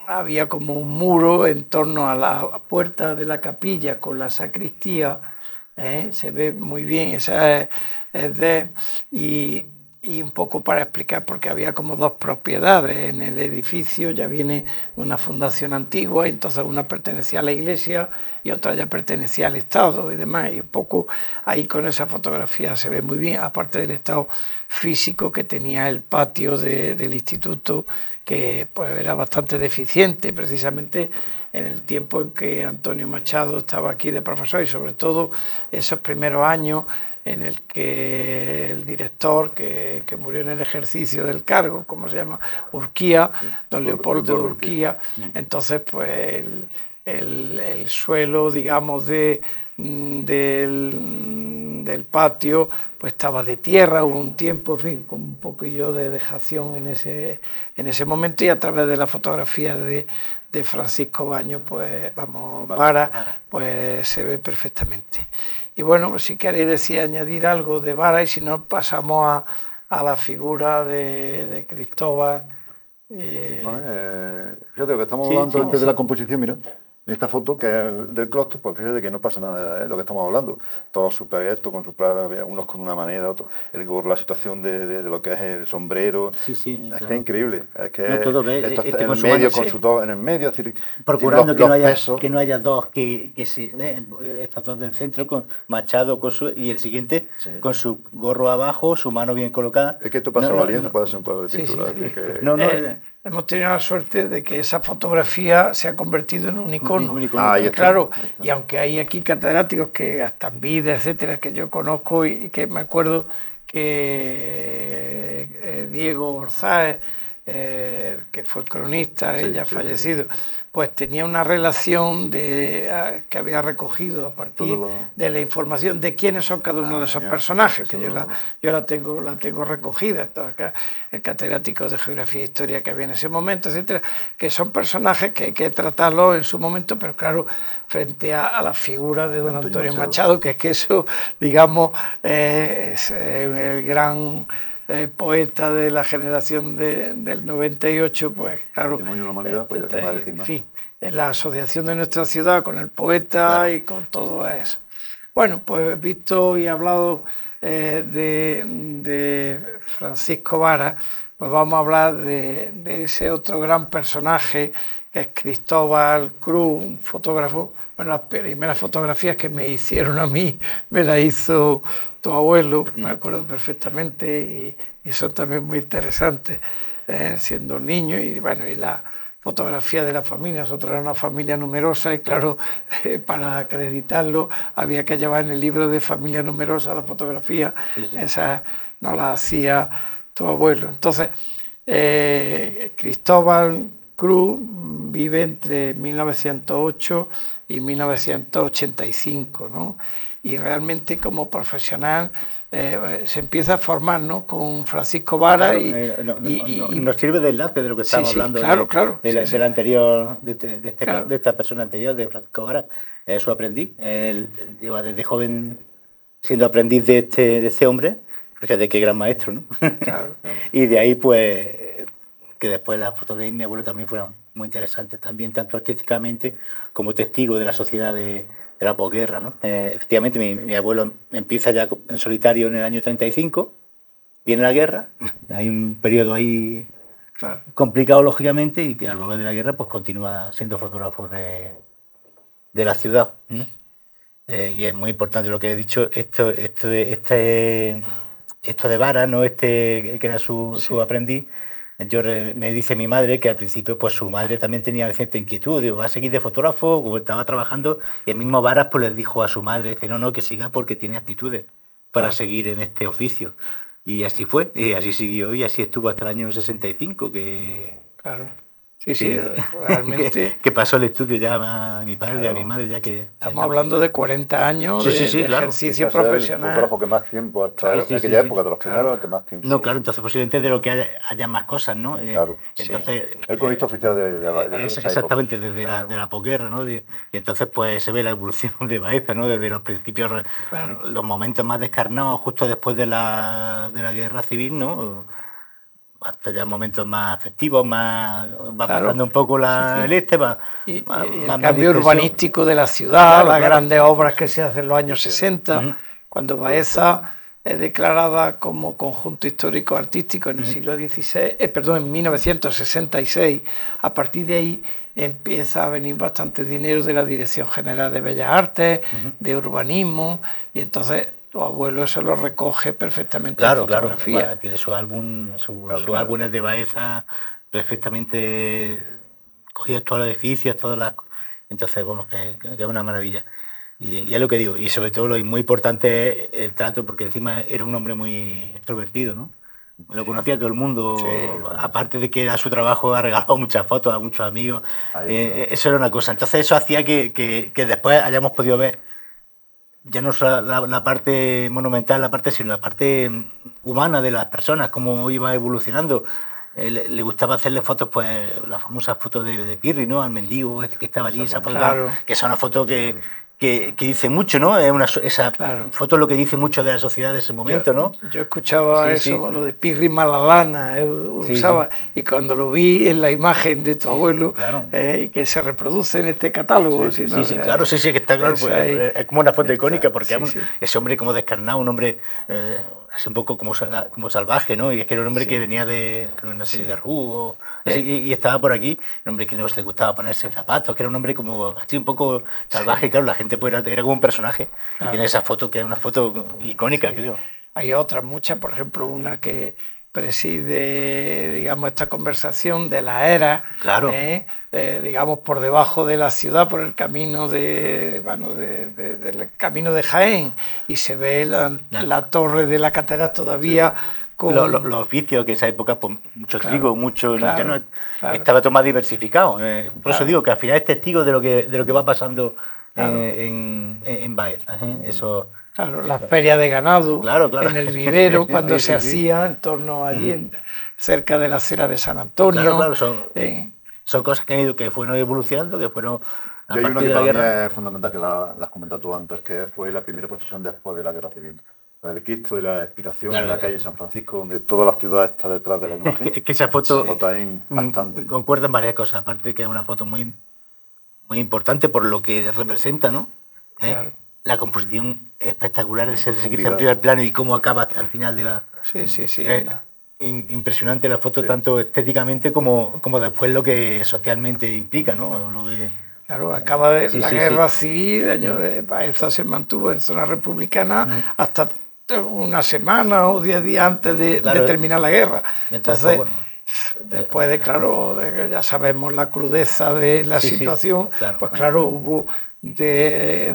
había como un muro en torno a la puerta de la capilla con la sacristía, se ve muy bien, esa y un poco para explicar, porque había como dos propiedades en el edificio, ya viene una fundación antigua, entonces una pertenecía a la iglesia y otra ya pertenecía al Estado y demás, y un poco ahí con esa fotografía se ve muy bien, aparte del estado físico que tenía el patio del instituto, que pues era bastante deficiente, precisamente en el tiempo en que Antonio Machado estaba aquí de profesor, y sobre todo esos primeros años en el que el director que murió en el ejercicio del cargo, ¿cómo se llama? Urquía, don Leopoldo de Urquía. Entonces, pues el suelo, digamos, del patio, pues estaba de tierra, hubo un tiempo, en fin, con un poquillo de dejación en ese momento, y a través de la fotografía de Francisco Baño, pues Vara, pues se ve perfectamente. Y bueno, si queréis añadir algo de Vara, y si no, pasamos a la figura de Cristóbal. Fíjate que estamos hablando antes de la composición, mira. En esta foto, que es del claustro, pues fíjate que no pasa nada, lo que estamos hablando. Todos súper esto, con sus platos, unos con una manera, otros. La situación de lo que es el sombrero. Es que es increíble. Es que todo en el medio, en el medio, es decir, procurando que no haya dos estos dos del centro, con Machado y el siguiente con su gorro abajo, su mano bien colocada. Es que esto pasa valiente, puede ser un cuadro de pintura. Hemos tenido la suerte de que esa fotografía se ha convertido en un icono. Claro, y aunque hay aquí catedráticos que hasta en vida, etcétera, que yo conozco y que me acuerdo que Diego Orzáez, que fue cronista, ya fallecido, pues tenía una relación que había recogido a partir de la información de quiénes son cada uno de esos personajes, que yo la tengo recogida, acá, el catedrático de Geografía e Historia que había en ese momento, etcétera, que son personajes que hay que tratarlos en su momento, pero claro, frente a la figura de don Antonio Machado, que es que eso, digamos, es el gran poeta de la generación del 98, pues claro, en fin, en la asociación de nuestra ciudad con el poeta y con todo eso. Bueno, pues visto y hablado de Francisco Vara, pues vamos a hablar de ese otro gran personaje que es Cristóbal Cruz, un fotógrafo. Bueno, las primeras fotografías que me hicieron a mí me las hizo tu abuelo, me acuerdo perfectamente, y son también muy interesantes, siendo niño, y bueno, y la fotografía de la familia. Nosotros era una familia numerosa y claro, para acreditarlo había que llevar en el libro de familia numerosa la fotografía, esa no la hacía tu abuelo. Entonces, Cristóbal Cruz vive entre 1908 y 1985, ¿no? Y realmente como profesional se empieza a formar, ¿no? Con Francisco Vara. Claro, nos sirve de enlace de lo que estamos hablando, claro, del anterior, claro. de esta persona anterior, de Francisco Vara, su aprendiz. Él lleva desde joven siendo aprendiz de este hombre, fíjate qué gran maestro, ¿no? Claro. Y de ahí, pues, que después las fotos de mi abuelo también fueron muy interesantes, también tanto artísticamente como testigo de la sociedad de la posguerra, ¿no? Efectivamente, mi abuelo empieza ya en solitario en el año 35, viene la guerra, hay un periodo ahí complicado lógicamente, y que al volver de la guerra pues continúa siendo fotógrafo de la ciudad. Y es muy importante lo que he dicho, esto de Vara, ¿no? Que era su aprendiz. Me dice mi madre que al principio pues su madre también tenía cierta inquietud, digo, va a seguir de fotógrafo, como estaba trabajando, y el mismo Varas pues les dijo a su madre que no, que siga porque tiene aptitudes para seguir en este oficio. Y así fue, y así siguió, y así estuvo hasta el año 65, Claro. Sí, realmente. Que pasó el estudio ya a mi padre y a mi madre, ya que... Estamos hablando de 40 años de ejercicio profesional. El fotógrafo que más tiempo, hasta aquella época de los primeros, el que más tiempo. No, claro, entonces posiblemente de lo que haya más cosas, ¿no? Claro. Entonces, el cronista oficial de exactamente, desde la posguerra, ¿no? Y entonces pues se ve la evolución de Baeza, ¿no? Desde los principios, los momentos más descarnados justo después de la guerra civil, ¿no? Hasta ya momentos más festivos, va pasando un poco el el cambio urbanístico de la ciudad, las grandes obras que se hacen en los años 60, cuando Baeza es declarada como conjunto histórico artístico en el siglo XVI, en 1966. A partir de ahí empieza a venir bastante dinero de la Dirección General de Bellas Artes, de urbanismo, y entonces tu abuelo eso lo recoge perfectamente en fotografía. Bueno, tiene sus álbumes de Baeza perfectamente cogidos todos los edificios, entonces, bueno, que es una maravilla. Y es lo que digo, y sobre todo lo muy importante es el trato, porque encima era un hombre muy extrovertido, ¿no? Lo conocía todo el mundo, aparte de que era su trabajo, ha regalado muchas fotos a muchos amigos, eso era una cosa. Entonces eso hacía que después hayamos podido ver ya no solo la parte monumental, sino la parte humana de las personas, cómo iba evolucionando. Le gustaba hacerle fotos, pues las famosas fotos de Pirri, ¿no? Al mendigo que estaba allí, esa foto, que es una foto que dice mucho, ¿no? Esa foto es lo que dice mucho de la sociedad de ese momento, ¿no? Yo escuchaba lo de Pirri Malalana, usaba, y cuando lo vi en la imagen de tu abuelo, que se reproduce en este catálogo. Sí, que está claro, pues, es como una foto icónica, porque ese hombre como descarnado, un hombre así un poco como salvaje, ¿no? Y es que era un hombre que venía de Rú, y estaba por aquí, un hombre que no le gustaba ponerse zapatos, que era un hombre como así un poco salvaje, claro, la gente pues era como un personaje, y tiene esa foto que es una foto icónica, creo. Hay otras muchas, por ejemplo, una que preside, digamos, esta conversación de la era, digamos, por debajo de la ciudad, por el camino del camino de Jaén, y se ve la torre de la catedral todavía con... Los oficios, que en esa época, pues, mucho trigo, estaba todo más diversificado. Por eso digo que al final es testigo de lo que va pasando en Baeza. Eso... Claro, la feria de ganado en el vivero, cuando se hacía en torno allí, cerca de la acera de San Antonio. Son cosas que fueron evolucionando, que fueron... Hay una que para mí es fundamental, que la has comentado tú antes, que fue la primera procesión después de la Guerra Civil. El Cristo de la Expiración en la calle San Francisco, donde toda la ciudad está detrás de la imagen. Es que esa foto bastante. Concuerda en varias cosas, aparte que es una foto muy, muy importante por lo que representa, ¿no? La composición espectacular de ese Cristo en primer plano y cómo acaba hasta el final de la... Sí. impresionante la foto, Sí. tanto estéticamente como después lo que socialmente implica, ¿no? Claro, acaba de Sí, la sí, guerra sí. civil, Baeza se mantuvo en zona republicana Mm. hasta una semana o 10 días antes de Claro, terminar la guerra. entonces, pues Entonces, bueno, después de, claro, de que ya sabemos la crudeza de la sí, sí, situación, claro. pues claro, hubo Como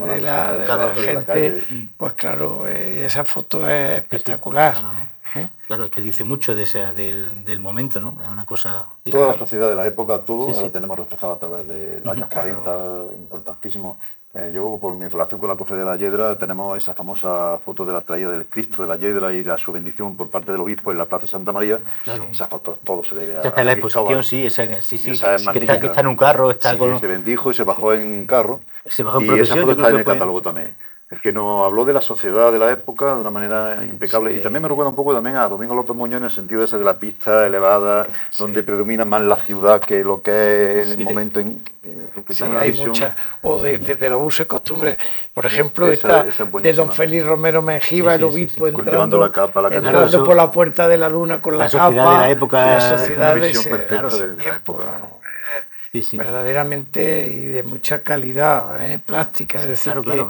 de la Claro, la gente de la gente, calle. pues claro, esa foto es Sí, sí, espectacular. claro, ¿no? ¿eh? Claro, es que dice mucho del momento, ¿no? Es una cosa... Sí, Toda la Claro, sociedad de la época, sí, todo lo sí. tenemos reflejado a través de los años claro. 40, importantísimo. Yo, por mi relación con la Cofradía de la Hiedra, tenemos esa famosa foto de la traída del Cristo de la Hiedra y su bendición por parte del obispo en la Plaza Santa María. Claro. Esa foto, todo se debe Se hace a la exposición, Cristóbal. sí, sí, Y sí, esa es que magnífica. está en un carro, está Sí, Y con... se bendijo y se bajó en carro. Se bajó en Y esa procesión, foto yo está creo en que el fue... catálogo también. El que nos habló de la sociedad de la época de una manera impecable. sí, Y también me recuerda un poco también a Domingo López Muñoz en el sentido ese de la pista elevada, sí. donde predomina más la ciudad que lo que es el Sí, momento que Sí, tiene una hay visión. muchas, o de los usos y costumbres. Por ejemplo, Esa esta es de buenísima. don Félix Romero Mengiva, Sí, el sí, sí, obispo sí. Llevando la capa a la Claro, catedral. entrando por la puerta de la luna con la la sociedad de la capa, época... la Una sociedad de visión ese, perfecta claro, ese de la tiempo, época. ¿no? Sí, sí. Verdaderamente y de mucha calidad, plástica, es decir, Claro, claro.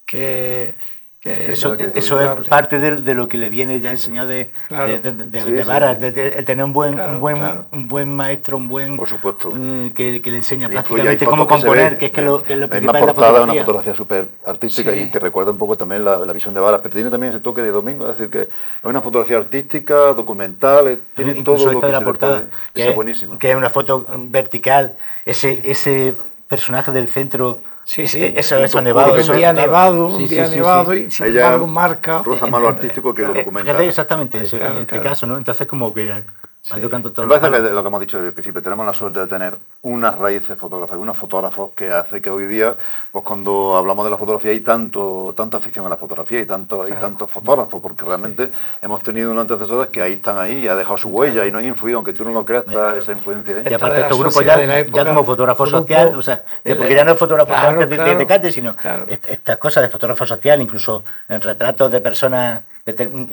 que, que Eso que Eso es indudable. parte de lo que le viene ya enseñado Claro, Sí, de sí, Vara, sí. de tener claro, claro. un buen maestro, un buen Por supuesto. que le enseña Y influye, hay prácticamente cómo fotos que se componer, que ve, es que lo, que es lo hay una principal de la portada, una fotografía. fotografía súper artística y Sí, que recuerda un poco también la visión de Vara, pero tiene también ese toque de Domingo, es decir, que es una fotografía artística, documental, tiene todo Incluso lo esta que de la se le puede. portada, Esa es buenísima. que es una foto vertical, sí. ese personaje del centro, Sí, sí, eso punto nevado, oscuro, un eso, día claro. nevado, Sí, un sí, día sí, sí. nevado y sin Ahí embargo ya marca. roza más lo artístico que lo Claro, Fíjate documental. exactamente Ahí eso, está. en claro, este claro. caso, ¿no? Entonces como que va Sí. tocando todos Me los parece que palos. de lo que hemos dicho desde el principio, tenemos la suerte de tener unas raíces fotográficas, unos fotógrafos que hace que hoy día, pues cuando hablamos de la fotografía hay tanta afición a la fotografía y tantos fotógrafos, porque realmente hemos tenido unos antecesores que ahí están ahí y ha dejado su huella y no han influido, aunque tú no lo creas, está esa influencia ahí. Y Esta aparte de la estos grupos sociedad de la ya época, como fotógrafo grupo, social, o sea, porque ya no es fotógrafo claro, antes de Cate, sino claro. estas cosas de fotógrafo social, incluso en retratos de personas,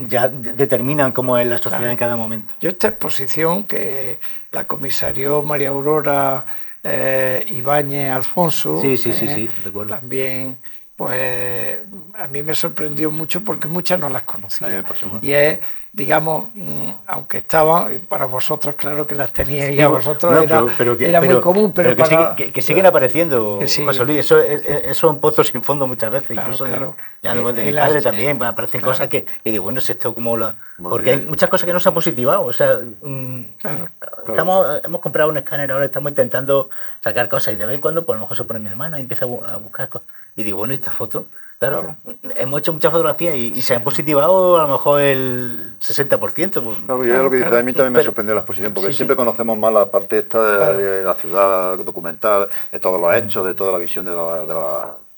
ya determinan cómo es la sociedad Claro. en cada momento. Yo esta exposición que la comisarió María Aurora Ibáñez Alfonso, Sí, recuerdo. también, pues a mí me sorprendió mucho porque muchas no las A mí me conocía. pasó igual. Y es, digamos, aunque estaban, para vosotros claro que las teníais y a vosotros No, era muy común, pero que, para... que siguen apareciendo, que siguen. José Luis, eso son pozos sin fondo muchas veces, Claro, incluso claro. ya de mi El padre arte, también aparecen claro. cosas que digo, bueno, es esto como la... Muy Porque hay bien. muchas cosas que no se han positivado, o sea, Claro. hemos comprado un escáner ahora, estamos intentando sacar cosas y de vez en cuando, pues a lo mejor se pone mi hermana y empieza a buscar cosas. Y digo, bueno, ¿y esta foto? Claro, hemos hecho muchas fotografías y se han positivado a lo mejor el 60%. Pues, Claro, yo lo que dice, a mí también me sorprendió la exposición, porque sí, siempre conocemos más la parte esta Claro. de la ciudad documental, de todos los hechos, de toda la visión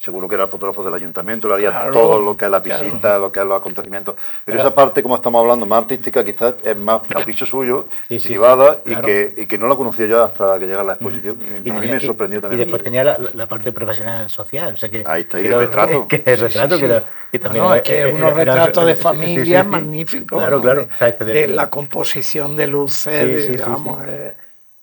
seguro que era el fotógrafo del ayuntamiento, lo haría Claro, todo lo que es la claro. visita, lo que es los acontecimientos. Pero esa parte, como estamos hablando, más artística, quizás es más capricho suyo, Sí, privada, claro. y que no la conocía yo hasta que llega a la exposición. Y a mí me sorprendió Y también. después tenía la parte profesional social, o sea que... Ahí está, y que el era- retrato. Que el retrato, Sí, que sí. era... Que también No, era- es que era- unos era- retratos de sí, familia sí. magníficos, Claro, ¿no? claro. De la composición de luces, Sí, digamos, es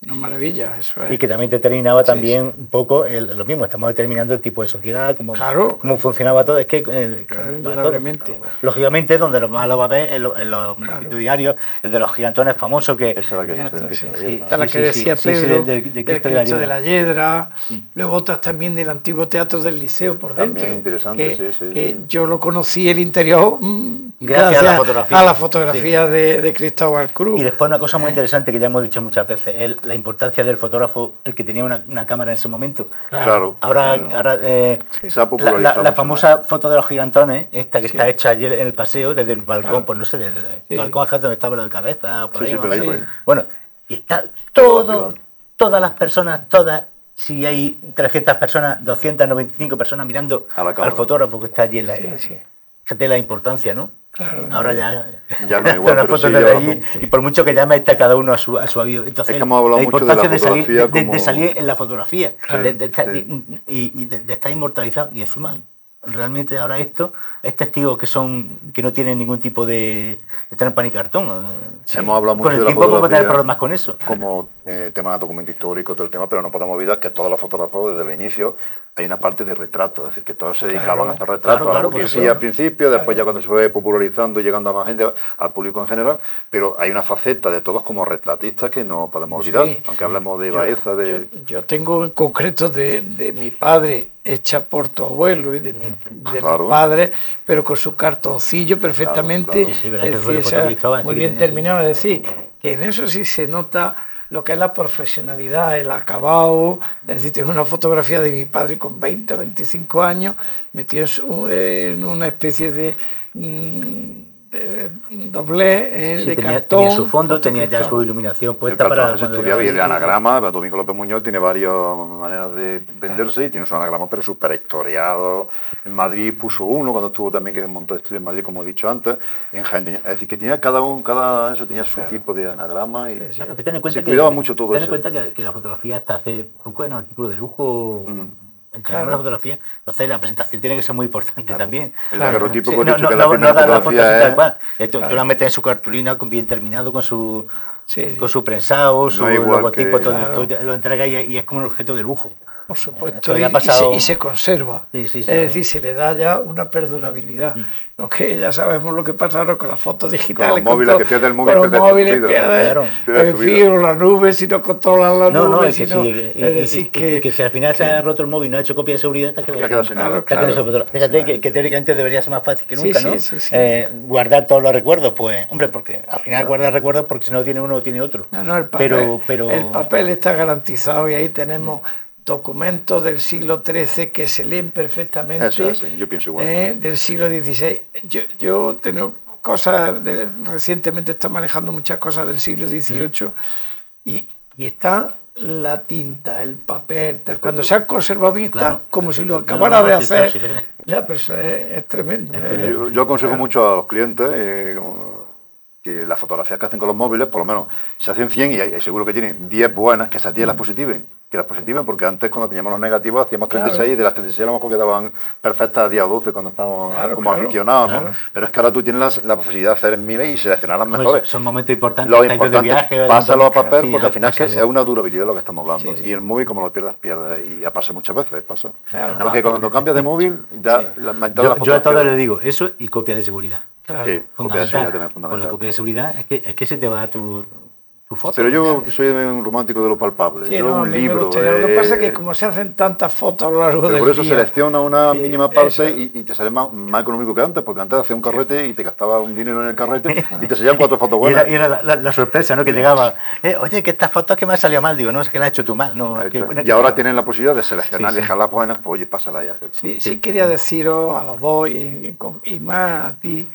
una maravilla, eso es. Y que también determinaba Sí, también un poco lo mismo, estamos determinando el tipo de sociedad, Claro. cómo funcionaba todo, es que Claro, va indudablemente. todo. Lógicamente, donde lo más lo va a ver en los diarios, el de los gigantones famosos que... Esa es la que Ya está, se sí. empieza a ver, ¿no? Esta es la Sí, que sí, decía sí, sí, Pedro, del del Cristo Cristo de de la la Hiedra, luego otras también del antiguo teatro del Liceo por dentro. También interesante, que, sí. que yo lo conocí el interior Gracias a la fotografía. de Cristóbal Cruz. Y después una cosa muy interesante que ya hemos dicho muchas veces, es la importancia del fotógrafo, el que tenía una cámara en ese momento. Claro. Ahora Se ha popularizado la mucho famosa foto de los gigantones, esta que Sí. está hecha ayer en el paseo, desde el balcón, Claro. pues no sé, desde Sí. el balcón donde estaba lo de cabeza, por Sí, ahí, sí, más por ahí, o por menos. ahí. Bueno, y está todas las personas, si hay 300 personas, 295 personas mirando A la cámara. al fotógrafo que está allí en la... Sí. Fíjate la importancia, ¿no? Claro. Ahora ya no igual, una pero foto sí de lleva allí y por mucho que llame está cada uno a su avión. Entonces, Es que hemos hablado la mucho de la importancia de salir, fotografía de como- salir en la fotografía, Claro, de estar, sí. y de estar inmortalizado y encima realmente ahora esto es testigos que no tienen ningún tipo de trampa ni cartón. Hemos hablado Con mucho el de la tiempo podemos tener fotografía problemas con eso. como tema de documento histórico, todo el tema, pero no podemos olvidar que todos los fotógrafos desde el inicio hay una parte de retrato, es decir, que todos se dedicaban a hacer retratos, a la burguesía al principio, después ya cuando se fue popularizando y llegando a más gente, al público en general, pero hay una faceta de todos como retratistas que no podemos olvidar, aunque hablemos de Baeza, yo tengo en concreto de mi padre hecha por tu abuelo y de mi padre, pero con su cartoncillo perfectamente, muy bien terminado, es decir, que en eso sí se nota lo que es la profesionalidad, el acabado. Es decir, tengo una fotografía de mi padre con 20 o 25 años, metido en una especie de doblez de cartón. Tenía su fondo, tenía ya su iluminación puesta para... Estudiaba y el anagrama, Domingo López Muñoz tiene varias maneras de venderse y tiene su anagrama, pero súper historiado. En Madrid puso uno, cuando estuvo también, que montó estudios en Madrid, como he dicho antes. Es decir, que tenía cada eso tenía su tipo de anagrama y se cuidaba mucho todo eso. Ten en cuenta que la fotografía hasta hace poco era un artículo de lujo... Una fotografía, entonces la presentación tiene que ser muy importante también. El daguerrotipo no dar la foto así tal cual. Tú la metes en su cartulina bien terminado con su prensado, su logotipo, todo lo entrega y es como un objeto de lujo. Por supuesto, y se conserva. Es decir, se le da ya una perdurabilidad. No que ya sabemos lo que pasa con las fotos digitales. Con los móviles, que pierde el móvil, con los móviles pierde el filo, las nubes, si no controlan las nubes. Que si al final se ha roto el móvil y no ha hecho copia de seguridad, te ha quedado sin nada. Fíjate que teóricamente debería ser más fácil que nunca, ¿no? Guardar todos los recuerdos, pues, hombre, porque al final guardar recuerdos porque si no tiene uno, tiene otro. No, el papel está garantizado y ahí tenemos documentos del siglo XIII que se leen perfectamente. Eso, yo pienso igual. Del siglo XVI. Yo tengo cosas, recientemente está manejando muchas cosas del siglo XVIII y está la tinta, el papel, cuando se ha conservado bien, está como si lo acabara de hacer. La persona es tremendo. Yo aconsejo mucho a los clientes que las fotografías que hacen con los móviles, por lo menos, se hacen 100 y seguro que tienen 10 buenas, que esas 10 las positiven. Que las positiven, porque antes cuando teníamos los negativos hacíamos 36 y de las 36 a lo mejor quedaban perfectas a día 12 cuando estábamos como aficionados, ¿no? Pero es que ahora tú tienes la posibilidad de hacer miles y seleccionar las mejores. Son momentos importantes. Lo importante, pásalo a papel porque al final es una durabilidad de lo que estamos hablando. Y el móvil, como lo pierdes, y ya pasa muchas veces, pasa. Nada más que cuando cambias de móvil, ya yo a todos les digo eso y copia de seguridad. Sí, fundamental. Con la copia de seguridad es que se te va tu foto. Pero yo soy un romántico de lo palpable. Sí, un libro. Lo que pasa es que como se hacen tantas fotos a lo largo del día... Por eso selecciona una mínima parte y te sale más económico que antes, porque antes hacía un carrete y te gastaba un dinero en el carrete y te salían 4 fotos buenas. Y era la sorpresa, ¿no? Que llegaba, oye, que estas fotos que me han salido mal, digo, no, es que la has hecho tú mal. No, y ahora tienen la posibilidad de seleccionar, dejarlas buenas, pues oye, pásala ya. Sí, quería deciros a los dos y más a ti,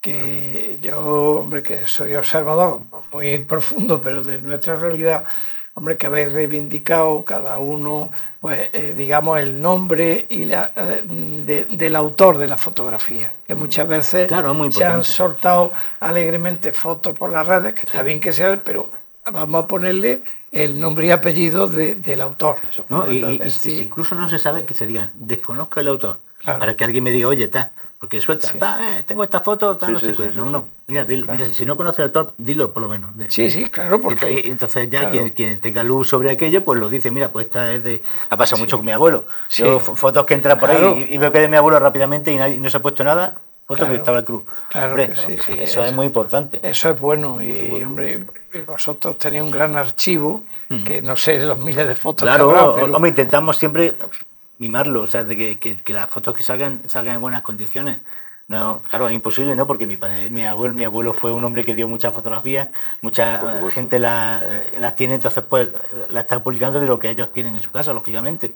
que yo, hombre, que soy observador, no muy profundo, pero de nuestra realidad, hombre, que habéis reivindicado cada uno, pues, digamos, el nombre y del autor de la fotografía, que muchas veces se han soltado alegremente fotos por las redes, que está bien que sea, pero vamos a ponerle el nombre y apellido del autor. ¿No? Incluso no se sabe que se digan, desconozco el autor, para que alguien me diga, oye, tal. Porque suelta, tengo esta foto, no sé qué. No, mira, si no conoces el autor, dilo por lo menos. Claro. Porque, entonces ya quien tenga luz sobre aquello, pues lo dice, mira, pues esta es de... Ha pasado mucho con mi abuelo. Yo fotos que entran por ahí y veo que es de mi abuelo rápidamente y no se ha puesto nada, fotos que estaba el cruz. Hombre, eso es muy importante. Eso es bueno y hombre, vosotros tenéis un gran archivo, que no sé los miles de fotos que habrá, pero... hombre, intentamos siempre... mimarlo, o sea, de que las fotos que salgan en buenas condiciones. No, claro, es imposible, ¿no? Porque mi abuelo fue un hombre que dio muchas fotografías, mucha gente las tiene, entonces pues las está publicando de lo que ellos tienen en su casa, lógicamente.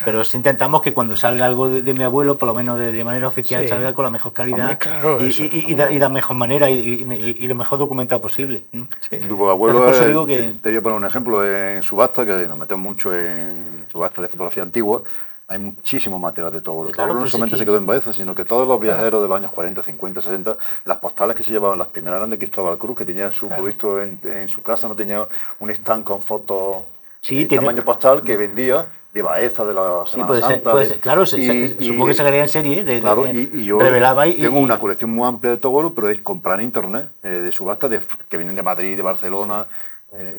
Pero si intentamos que cuando salga algo de mi abuelo, por lo menos de manera oficial, salga con la mejor calidad. Hombre, y de la mejor manera y lo mejor documentado posible. Tu abuelo, te voy a poner un ejemplo, en subasta, que nos metemos mucho en subasta de fotografía antigua. Hay muchísimo material de todo. No solamente se quedó en Baeza, sino que todos los viajeros de los años 40, 50, 60, las postales que se llevaban, las primeras eran de Cristóbal Cruz, que tenía su provisto en su casa, no tenía un stand con fotos Sí, tamaño postal que vendía de Baeza, de la Semana Santa. Claro, supongo que sacaría en serie. Claro, y yo revelaba tengo una colección muy amplia de todo, pero es comprar en internet, de subastas que vienen de Madrid, de Barcelona.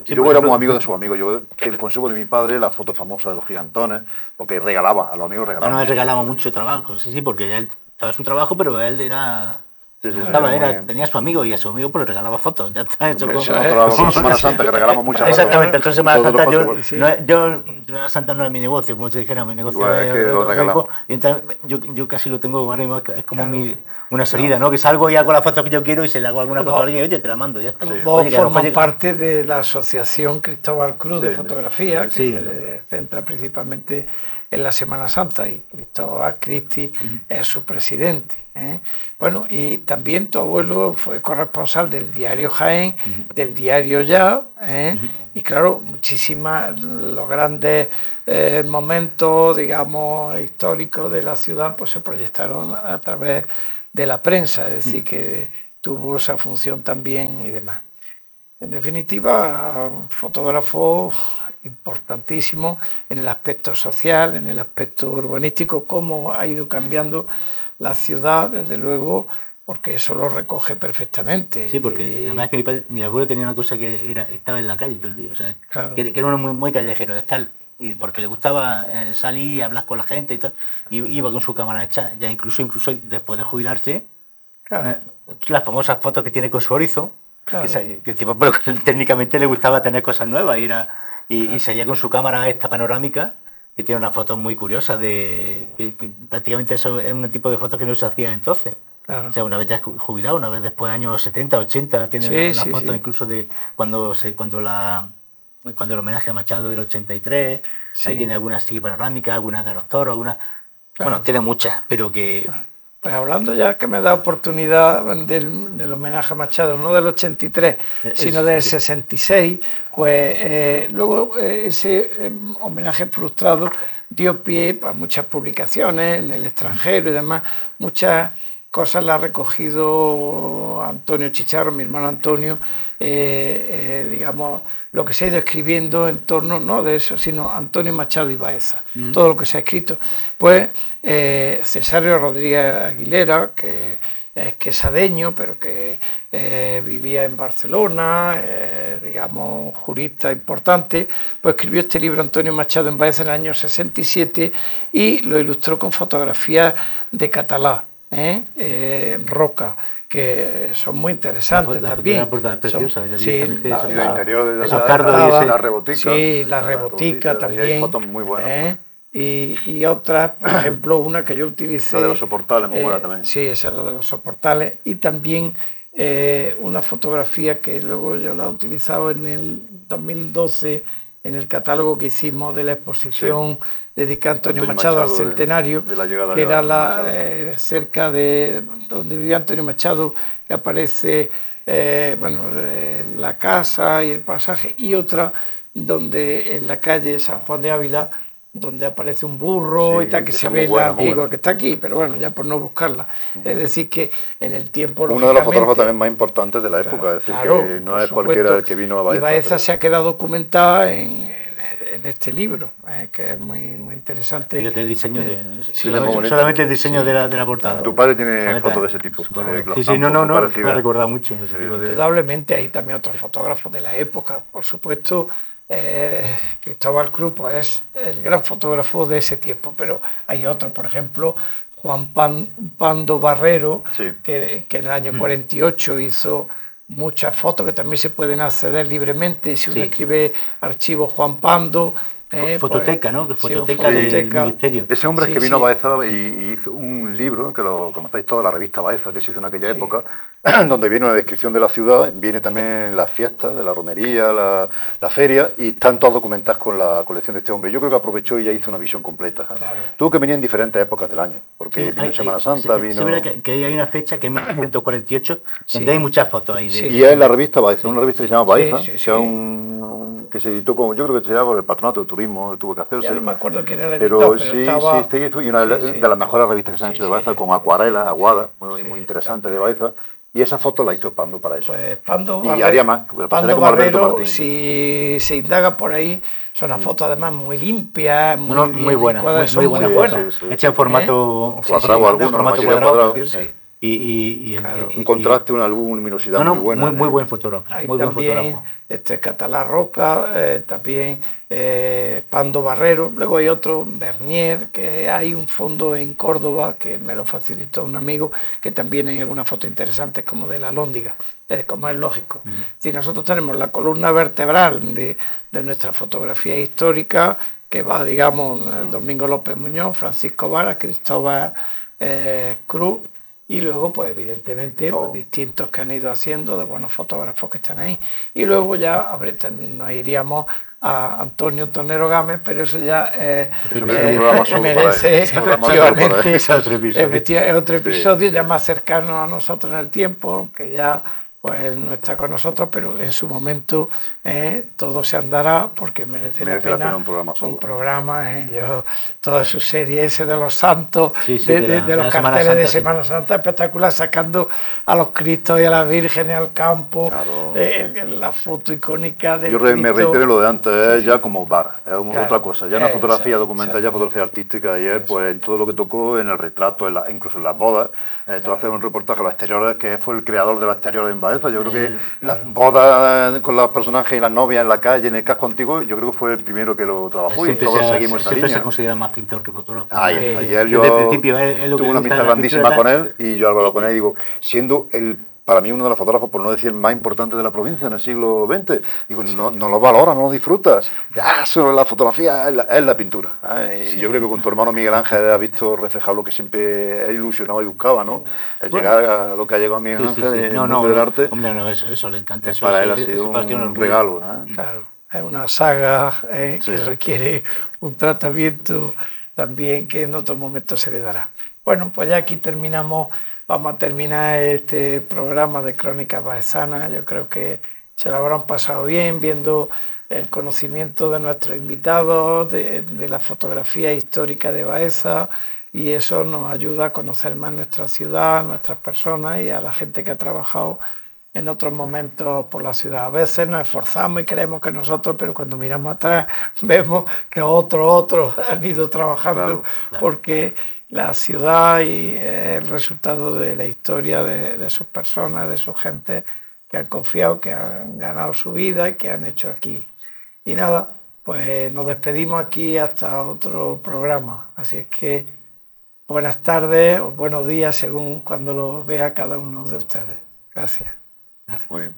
Y luego éramos amigos de sus amigos. Yo conservo de mi padre la foto famosa de los gigantones, porque regalaba, a los amigos regalaba. Bueno, él regalaba mucho trabajo, sí, porque él estaba su trabajo, pero él era... Sí, tenía a su amigo y a su amigo pues le regalaba fotos. Ya está. Nosotros Semana Santa que regalamos muchas fotos. Exactamente, entonces Semana Santa Semana Santa no es mi negocio, como se dijera, mi negocio es que lo regalamos. Y entonces yo casi lo tengo ahora mismo, es como una salida, ¿no? Que salgo y hago la foto que yo quiero y se le hago alguna foto a alguien y oye, te la mando, ya está. Los dos forman parte de la Asociación Cristóbal Cruz de Fotografía, que se centra principalmente en la Semana Santa, y Cristóbal Cristi es su presidente. Bueno, y también tu abuelo fue corresponsal del diario Jaén, del diario Ya, y claro, los grandes momentos, digamos, históricos de la ciudad, pues se proyectaron a través de la prensa, es decir, que tuvo esa función también y demás. En definitiva, fotógrafo importantísimo en el aspecto social, en el aspecto urbanístico, cómo ha ido cambiando la ciudad, desde luego, porque eso lo recoge perfectamente. Sí, porque además que mi abuelo tenía una cosa que estaba en la calle todo el día, o sea, claro. que era uno muy callejero, de estar, y porque le gustaba salir y hablar con la gente y tal, y iba con su cámara hecha, ya incluso después de jubilarse, claro. Las famosas fotos que tiene con su Horizon, claro. que técnicamente le gustaba tener cosas nuevas, y salía con su cámara esta panorámica, que tiene unas fotos muy curiosas, que prácticamente eso es un tipo de fotos que no se hacía entonces. Claro. O sea, una vez ya jubilado, una vez después de años 70, 80, tiene las fotos incluso de cuando el homenaje a Machado del 83, ahí tiene algunas panorámicas, algunas de los toros, algunas... Claro. Bueno, tiene muchas, pero que... Pues hablando ya que me da oportunidad del homenaje a Machado, no del 83, sino del 66, pues luego ese homenaje frustrado dio pie a muchas publicaciones en el extranjero y demás. Muchas cosas las ha recogido Antonio Chicharro, mi hermano Antonio, digamos, lo que se ha ido escribiendo en torno, no de eso, sino Antonio Machado y Baeza, todo lo que se ha escrito. Pues Cesario Rodríguez Aguilera, que es quesadeño, pero que vivía en Barcelona, digamos, jurista importante, pues escribió este libro Antonio Machado en Baeza en el año 67 y lo ilustró con fotografías de Catalá, Roca, que son muy interesantes también. La rebotica. Sí, la rebotica también. Hay fotos muy buenas. Y otras, por ejemplo, una que yo utilicé. La de los soportales, muy buena también. Sí, esa es la de los soportales. Y también una fotografía que luego yo la he utilizado en el 2012 en el catálogo que hicimos de la exposición dedicada a Antonio Machado al centenario, que era cerca de donde vivía Antonio Machado, que aparece la casa y el pasaje, y otra donde en la calle San Juan de Ávila, donde aparece un burro y tal, que se ve la antigua, que está aquí, pero bueno, ya por no buscarla. Es decir, que en el tiempo... Uno de los fotógrafos también más importantes de la época, es decir, que no es cualquiera el que vino a Baeza. Y Baeza se ha quedado documentada en este libro, que es muy interesante. Fíjate el diseño solamente el diseño de la portada. Tu padre tiene fotos de ese tipo. No, me ha recordado mucho. Indudablemente hay también otros fotógrafos de la época, por supuesto. Cristóbal Cruz pues, es el gran fotógrafo de ese tiempo, pero hay otros, por ejemplo, Juan Pando Barrero, que en el año 48 hizo muchas fotos que también se pueden acceder libremente si uno escribe archivo Juan Pando. Fototeca, ¿no? Fototeca del Ministerio. Ese hombre que vino a Baeza y hizo un libro, que lo conocéis todos, la revista Baeza, que se hizo en aquella época, donde viene una descripción de la ciudad, viene también las fiestas de la romería, la feria, y están todas documentadas con la colección de este hombre. Yo creo que aprovechó y ya hizo una visión completa. Claro. Tuvo que venir en diferentes épocas del año, porque vino en Semana Santa, vino... Se ve que hay una fecha que es 1948, donde hay muchas fotos ahí. Y es la revista Baeza, una revista que se llama Baeza, que se editó como, yo creo que se llama por el Patronato de Turismo, tuvo que hacerse. Ya no me acuerdo quién era el editor, pero y una de las mejores revistas que se han hecho de Baeza, con acuarelas, aguadas, muy interesante de Baeza, y esa foto la hizo Pando para eso. Pues Pando y haría más. Pando Barrero, si se indaga por ahí, Son unas fotos además muy limpias, muy, Muy bien buenas, encuadradas, muy son buenas muy fotos. buenas. Sí. Hecha en formato Cuadrado alguno, formato maquinaria cuadrado, cuadrado. Sí. Y Un contraste, una luz, una luminosidad no, muy buena. muy buen fotógrafo, Hay muy buen también fotógrafo. Catalá Roca, también Pando Barrero, luego hay otro, Bernier, que hay un fondo en Córdoba que me lo facilitó un amigo, que también hay algunas fotos interesantes como de la Lóndiga, como es lógico. Si nosotros tenemos la columna vertebral de nuestra fotografía histórica, que va, digamos, Domingo López Muñoz, Francisco Vara, Cristóbal Cruz, y luego, pues evidentemente, pues, distintos que han ido haciendo, de buenos fotógrafos que están ahí. Y luego ya nos iríamos a Antonio Tornero Gámez, pero eso ya merece efectivamente es otro episodio ya más cercano a nosotros en el tiempo, que ya pues no está con nosotros, pero en su momento todo se andará porque merece la pena un programa. Toda su serie ese de los santos, de los carteles de Semana Santa, espectacular, sacando a los Cristos y a las vírgenes al campo, la foto icónica de Yo me reitero lo de antes, es ya como bar, es otra cosa, ya una fotografía documental, ya fotografía artística, y es pues en todo lo que tocó en el retrato, incluso en las bodas. Tú haces un reportaje a los exteriores, que fue el creador de los exteriores en Baeza. Yo creo que las bodas con los personajes y las novias en la calle, en el casco antiguo, yo creo que fue el primero que lo trabajó, y todos seguimos esa línea. Se considera más pintor que fotógrafo. Ayer yo tuve una amistad grandísima con él, y yo he hablado con él y digo, siendo para mí uno de los fotógrafos, por no decir el más importante de la provincia en el siglo XX, digo, no lo valora, no lo disfruta. La fotografía es la pintura. Y yo creo que con tu hermano Miguel Ángel has visto reflejado lo que siempre he ilusionado y buscaba, ¿no? El llegar a lo que ha llegado a Miguel Ángel en el mundo del arte. Hombre, no, eso le encanta. Para él ha sido un regalo. Claro, es una saga que requiere un tratamiento también que en otro momento se le dará. Bueno, pues ya aquí terminamos. Vamos a terminar este programa de Crónicas Baezanas. Yo creo que se lo habrán pasado bien viendo el conocimiento de nuestros invitados, de la fotografía histórica de Baeza, y eso nos ayuda a conocer más nuestra ciudad, nuestras personas y a la gente que ha trabajado en otros momentos por la ciudad. A veces nos esforzamos y creemos que nosotros, pero cuando miramos atrás vemos que otros han ido trabajando, porque la ciudad y el resultado de la historia de sus personas, de su gente que han confiado, que han ganado su vida y que han hecho aquí. Y nada, pues nos despedimos aquí hasta otro programa. Así es que buenas tardes o buenos días según cuando lo vea cada uno de ustedes. Gracias. Muy bien.